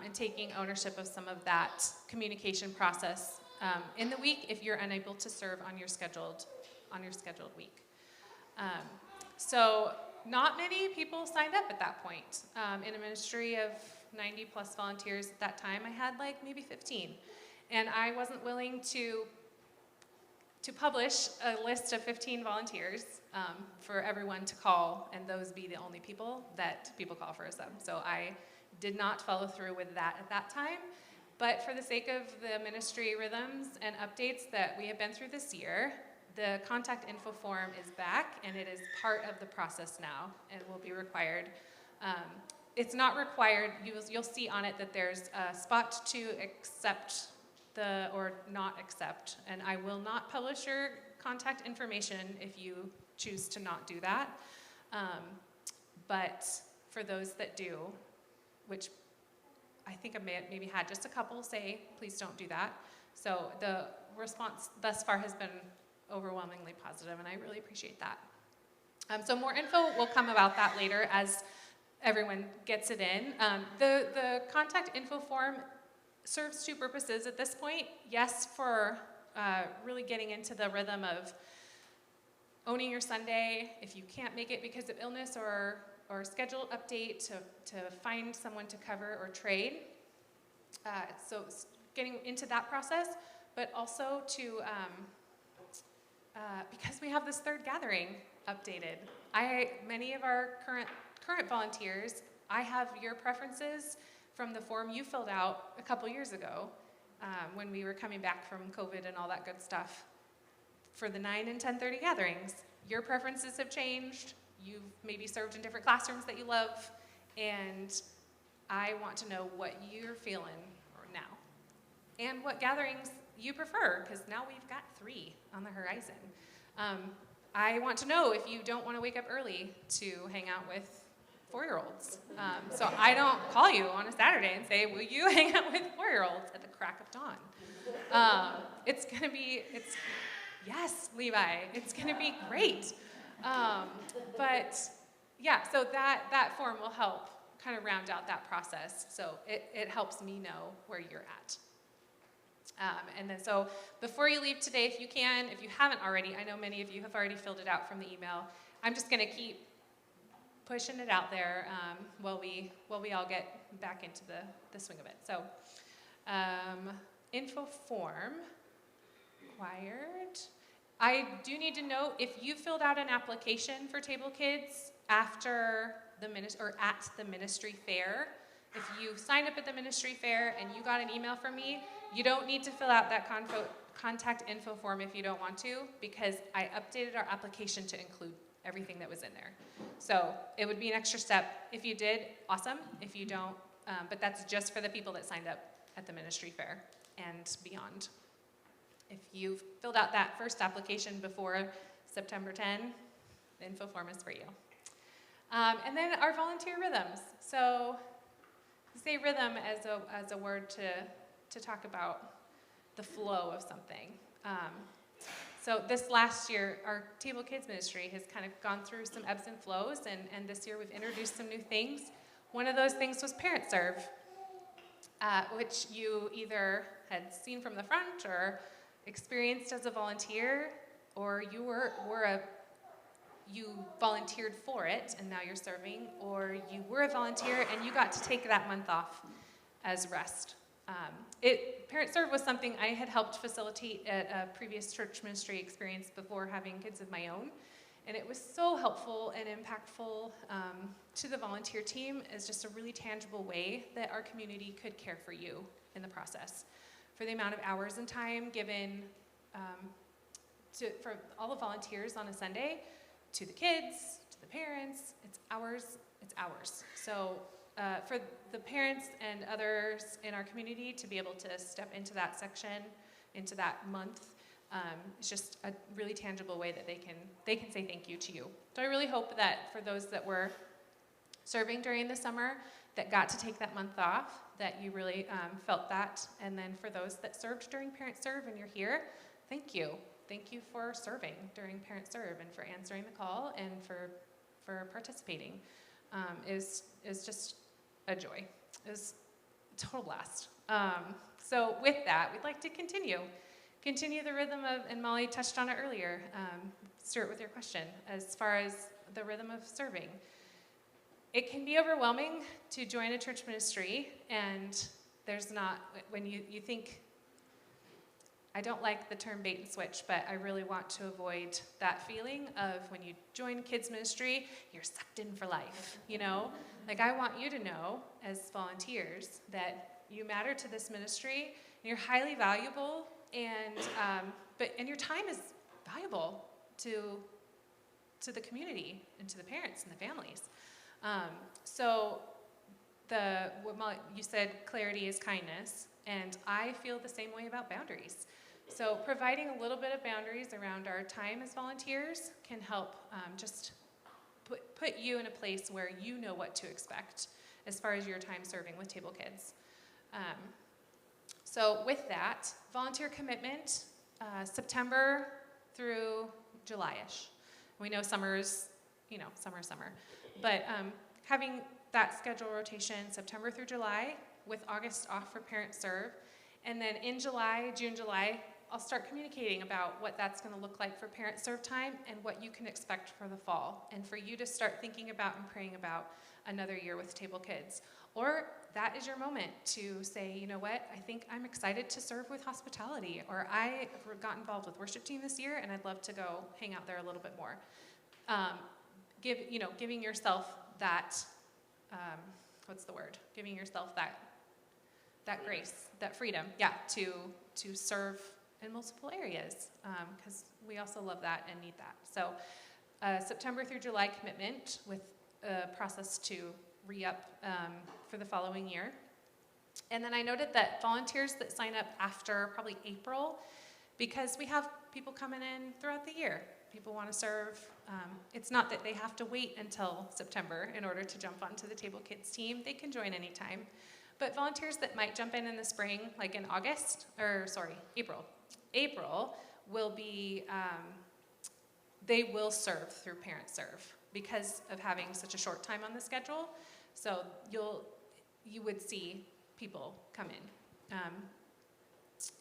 and taking ownership of some of that communication process in the week if you're unable to serve on your scheduled week. So not many people signed up at that point. In a ministry of 90 plus volunteers at that time, I had like maybe 15. And I wasn't willing to publish a list of 15 volunteers for everyone to call, and those be the only people that people call for a sub. So I did not follow through with that at that time. But for the sake of the ministry rhythms and updates that we have been through this year, the contact info form is back, and it is part of the process now and will be required. It's not required. You'll see on it that there's a spot to accept or not accept, and I will not publish your contact information if you choose to not do that. But for those that do, which I think I maybe had just a couple say, please don't do that. So the response thus far has been overwhelmingly positive, and I really appreciate that. So more info will come about that later as everyone gets it in. The contact info form serves two purposes at this point. Yes, for really getting into the rhythm of owning your Sunday. If you can't make it because of illness or schedule update, to find someone to cover or trade. So getting into that process, but also to, because we have this third gathering updated. Many of our current volunteers, I have your preferences from the form you filled out a couple years ago when we were coming back from COVID and all that good stuff. For the 9 and 10:30 gatherings, your preferences have changed. You've maybe served in different classrooms that you love, and I want to know what you're feeling now and what gatherings you prefer, because now we've got 3 on the horizon. I want to know if you don't want to wake up early to hang out with 4-year-olds. So I don't call you on a Saturday and say, will you hang out with 4-year-olds at the crack of dawn? Yes, Levi, it's going to be great. But yeah, so that form will help kind of round out that process. So it helps me know where you're at. And then so before you leave today, if you haven't already, I know many of you have already filled it out from the email. I'm just going to keep pushing it out there while we all get back into the swing of it. So info form required. I do need to know if you filled out an application for Table Kids after at the ministry fair. If you signed up at the ministry fair and you got an email from me, you don't need to fill out that contact info form if you don't want to, because I updated our application to include everything that was in there. So it would be an extra step. If you did, awesome. If you don't, but that's just for the people that signed up at the ministry fair and beyond. If you've filled out that first application before September 10, the info form is for you. And then our volunteer rhythms. So we say rhythm as a word to talk about the flow of something. So this last year, our Table Kids ministry has kind of gone through some ebbs and flows, and this year we've introduced some new things. One of those things was Parent Serve, which you either had seen from the front or experienced as a volunteer, or you volunteered for it and now you're serving, or you were a volunteer and you got to take that month off as rest. Parent Serve was something I had helped facilitate at a previous church ministry experience before having kids of my own, and it was so helpful and impactful to the volunteer team as just a really tangible way that our community could care for you in the process. For the amount of hours and time given for all the volunteers on a Sunday, to the kids, to the parents, it's hours. So for the parents and others in our community to be able to step into that section, into that month, it's just a really tangible way that they can say thank you to you. So I really hope that for those that were serving during the summer that got to take that month off, that you really felt that. And then for those that served during Parent Serve and you're here, thank you. Thank you for serving during Parent Serve and for answering the call and for participating. Is just a joy. It was a total blast. So with that, we'd like to continue the rhythm of, and Molly touched on it earlier, Stuart, with your question, as far as the rhythm of serving. It can be overwhelming to join a church ministry, and there's not, when you think, I don't like the term bait and switch, but I really want to avoid that feeling of when you join kids ministry, you're sucked in for life, you know? Like, I want you to know, as volunteers, that you matter to this ministry, and you're highly valuable, and your time is valuable to the community and to the parents and the families. So what Molly, you said clarity is kindness, and I feel the same way about boundaries. So providing a little bit of boundaries around our time as volunteers can help just put you in a place where you know what to expect as far as your time serving with Table Kids. So with that, volunteer commitment, September through July-ish. We know summer's, summer. But having that schedule rotation September through July with August off for Parent Serve. And then in June, July, I'll start communicating about what that's going to look like for Parent Serve time and what you can expect for the fall. And for you to start thinking about and praying about another year with Table Kids. Or that is your moment to say, you know what, I think I'm excited to serve with hospitality. Or I got involved with worship team this year and I'd love to go hang out there a little bit more. Giving yourself that, giving yourself that grace, that freedom, to serve in multiple areas, because we also love that and need that. So September through July commitment with a process to re-up for the following year. And then I noted that volunteers that sign up after probably April, because we have people coming in throughout the year. People want to serve. It's not that they have to wait until September in order to jump onto the Table Kids team. They can join anytime. But volunteers that might jump in the spring, like in April will be, they will serve through Parent Serve because of having such a short time on the schedule. So you would see people come in.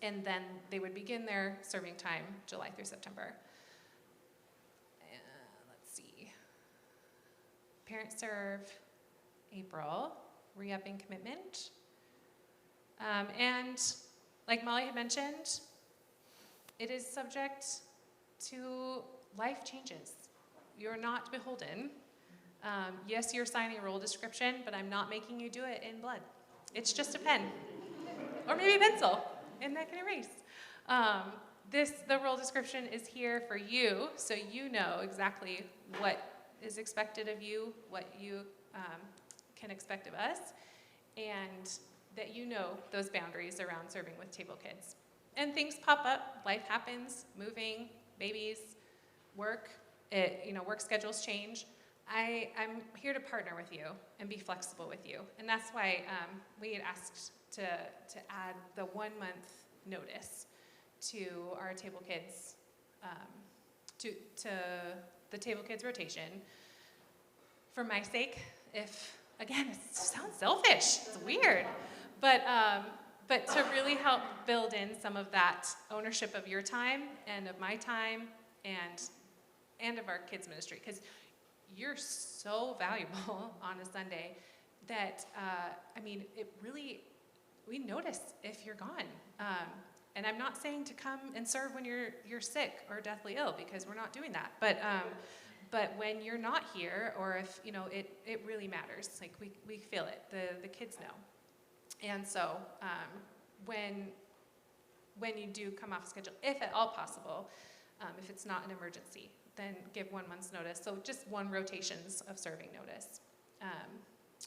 And then they would begin their serving time July through September. Let's see. Parent Serve, April, re-upping commitment. And like Molly had mentioned, it is subject to life changes. You're not beholden. Yes, you're signing a role description, but I'm not making you do it in blood. It's just a pen, or maybe a pencil, and that can erase. The role description is here for you, so you know exactly what is expected of you, what you can expect of us, and that you know those boundaries around serving with Table Kids. And things pop up, life happens, moving, babies, work, work schedules change. I'm here to partner with you and be flexible with you. And that's why we had asked to add the 1 month notice to our Table Kids, to the Table Kids rotation. For my sake, again, it sounds selfish, it's weird, but to really help build in some of that ownership of your time and of my time and of our kids ministry, because you're so valuable on a Sunday that, we notice if you're gone. And I'm not saying to come and serve when you're sick or deathly ill, because we're not doing that. But when you're not here, or if, it really matters. Like, we feel it. The kids know. And so when you do come off schedule, if at all possible, if it's not an emergency, then give 1 month's notice. So just 1 rotations of serving notice.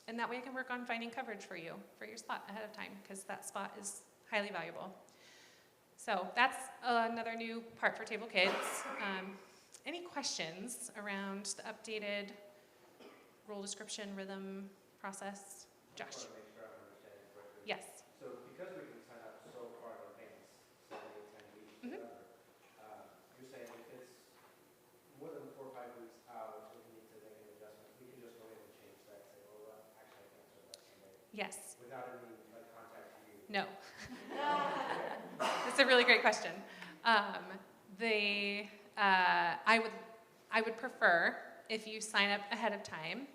And that way I can work on finding coverage for you, for your spot ahead of time, because that spot is highly valuable. So that's another new part for Table Kids. Any questions around the updated role description, rhythm, process? Josh? I just want to make sure I'm understanding correctly. Yes. So because we can sign up so far in advance, 7, 8, 10 weeks, whatever, you're saying if it's more than 4 or 5 weeks out, so we need to make an adjustment, we can just go in and change that and say, well, actually I can't serve that Sunday. Yes. Without any contact to you. No. That's a really great question. I would prefer if you sign up ahead of time.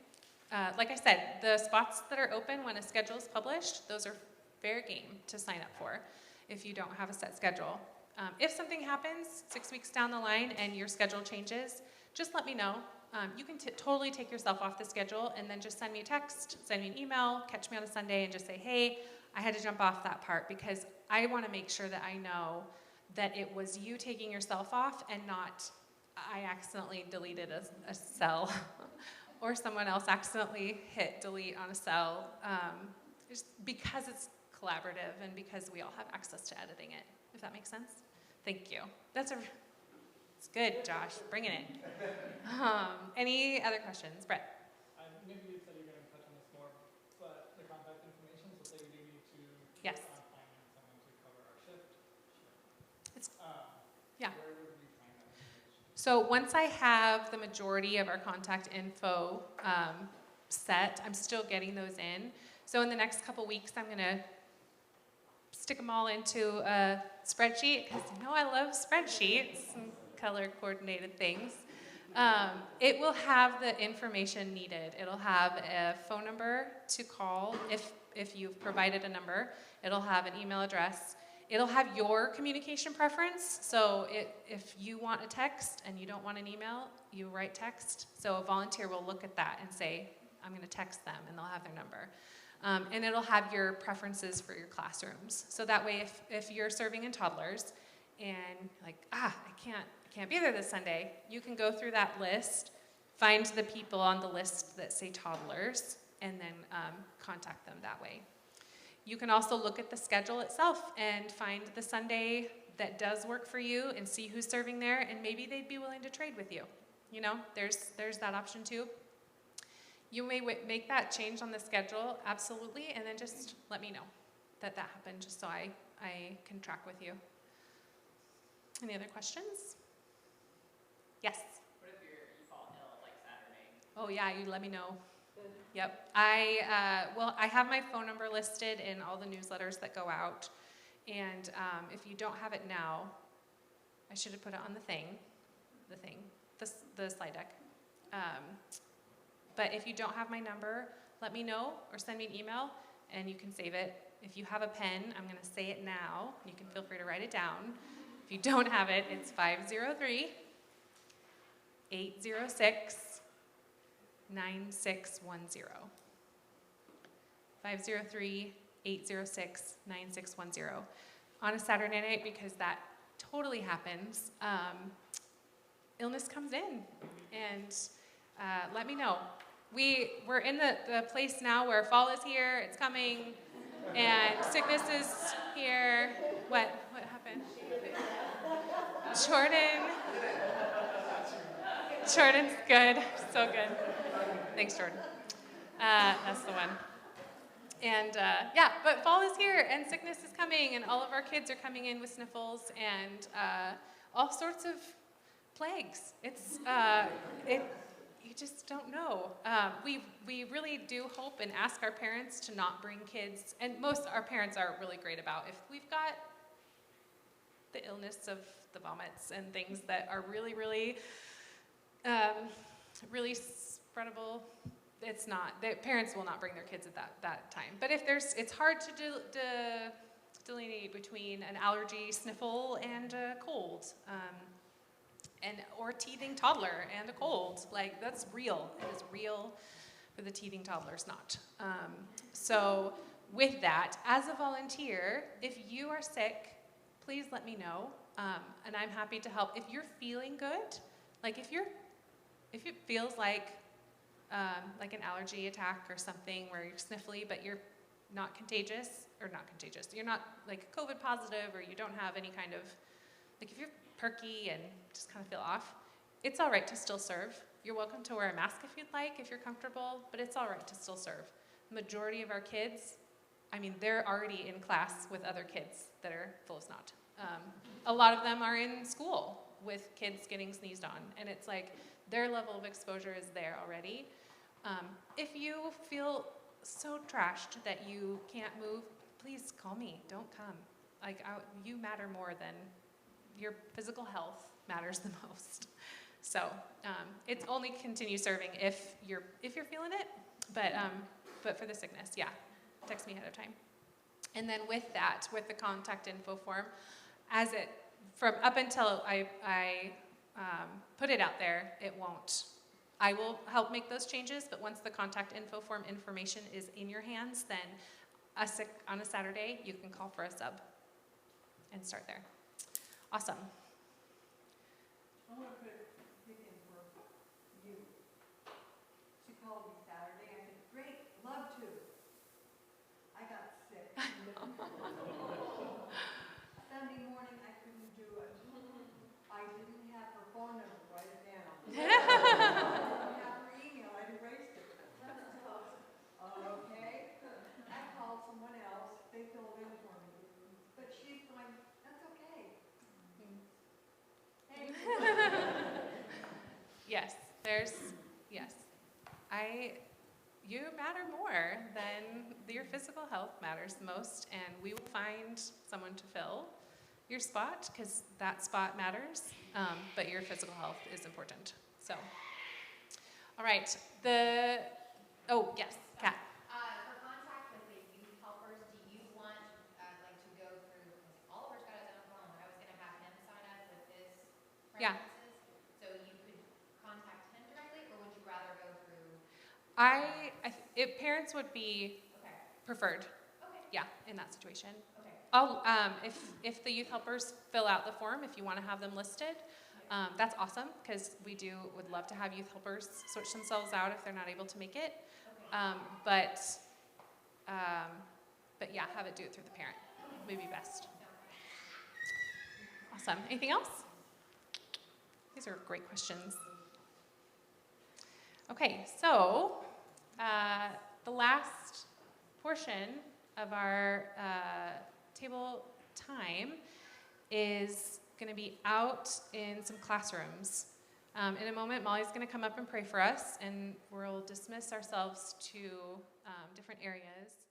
Like I said, the spots that are open when a schedule is published, those are fair game to sign up for if you don't have a set schedule. If something happens 6 weeks down the line and your schedule changes, just let me know. You can totally take yourself off the schedule and then just send me a text, send me an email, catch me on a Sunday and just say, hey, I had to jump off that part, because I want to make sure that I know that it was you taking yourself off and not I accidentally deleted a cell or someone else accidentally hit delete on a cell, just because it's collaborative and because we all have access to editing it, if that makes sense. Thank you. It's good, Josh, bringing it. Any other questions? Brett? Maybe you said you're going to touch on this more, but the contact information, so say we do need to Yes. find someone to cover our shift. It's, yeah. Where would we find that information? So once I have the majority of our contact info set, I'm still getting those in. So in the next couple weeks, I'm going to stick them all into a spreadsheet, because you know I love spreadsheets and color-coordinated things. It will have the information needed. It'll have a phone number to call if you've provided a number. It'll have an email address. It'll have your communication preference. So if you want a text and you don't want an email, you write text. So a volunteer will look at that and say, I'm going to text them, and they'll have their number. And it'll have your preferences for your classrooms. So that way, if you're serving in toddlers and like, I can't be there this Sunday, you can go through that list, find the people on the list that say toddlers, and then contact them that way. You can also look at the schedule itself and find the Sunday that does work for you and see who's serving there, and maybe they'd be willing to trade with you. You know, there's that option too. You may make that change on the schedule, absolutely, and then just let me know that happened, just so I can track with you. Any other questions? Yes? What if you fall ill, like Saturday? Oh yeah, you let me know. Yep. I have my phone number listed in all the newsletters that go out, and if you don't have it now, I should have put it on the slide deck. But if you don't have my number, let me know or send me an email, and you can save it. If you have a pen, I'm going to say it now. You can feel free to write it down. If you don't have it, it's 503-806-9610. 503-806-9610. On a Saturday night, because that totally happens, illness comes in, and let me know. We're in the place now where fall is here, it's coming, and sickness is here. What happened? Jordan's good, so good. Thanks, Jordan. That's the one. And but fall is here, and sickness is coming, and all of our kids are coming in with sniffles and all sorts of plagues. You just don't know. We really do hope and ask our parents to not bring kids, and most our parents are really great about if we've got the illness of the vomits and things that are really, really, really spreadable. It's not. The parents will not bring their kids at that time. But if it's hard to delineate between an allergy, sniffle, and a cold. Or teething toddler and a cold. Like, that's real. It is real for the teething toddlers, not. So with that, as a volunteer, if you are sick, please let me know, and I'm happy to help. If you're feeling good, like if it feels like an allergy attack or something where you're sniffly, but you're not contagious, you're not like COVID positive, or you don't have any kind of, like if you're perky and just kind of feel off, it's all right to still serve. You're welcome to wear a mask if you'd like, if you're comfortable, but it's all right to still serve. The majority of our kids, they're already in class with other kids that are full of snot. A lot of them are in school with kids getting sneezed on, and it's like their level of exposure is there already. If you feel so trashed that you can't move, please call me. Don't come. You matter more than your physical health matters the most. So it's only continue serving if you're feeling it, but for the sickness, yeah, text me ahead of time. And then with the contact info form, from up until I put it out there, it won't. I will help make those changes, but once the contact info form information is in your hands, then on a Saturday, you can call for a sub and start there. Awesome. I want to put a pick in for you. She called me Saturday. I said, great, love to. I got sick. Sunday morning, I couldn't do it. I didn't have her phone number, write it down. I didn't have her email, I erased it. Okay. I called someone else, they filled in for me. But she's going, that's okay. Hey. Yes, yes. You matter more than your physical health matters the most, and we will find someone to fill your spot, because that spot matters, but your physical health is important. So, all right, oh, yes, Kat. For contact with the youth helpers, do you want, like, to go through, because Oliver's got his own phone, but I was gonna have him sign up with his Yeah. preferences. So you could contact him directly, or would you rather go through? Parents would be Okay, preferred, okay, yeah, in that situation. okay. If the youth helpers fill out the form, if you want to have them listed, that's awesome, because would love to have youth helpers switch themselves out if they're not able to make it. But yeah, have it do it through the parent, would be best. Awesome. Anything else? These are great questions. Okay, so the last portion of our table time is going to be out in some classrooms. In a moment, Molly's going to come up and pray for us, and we'll dismiss ourselves to different areas.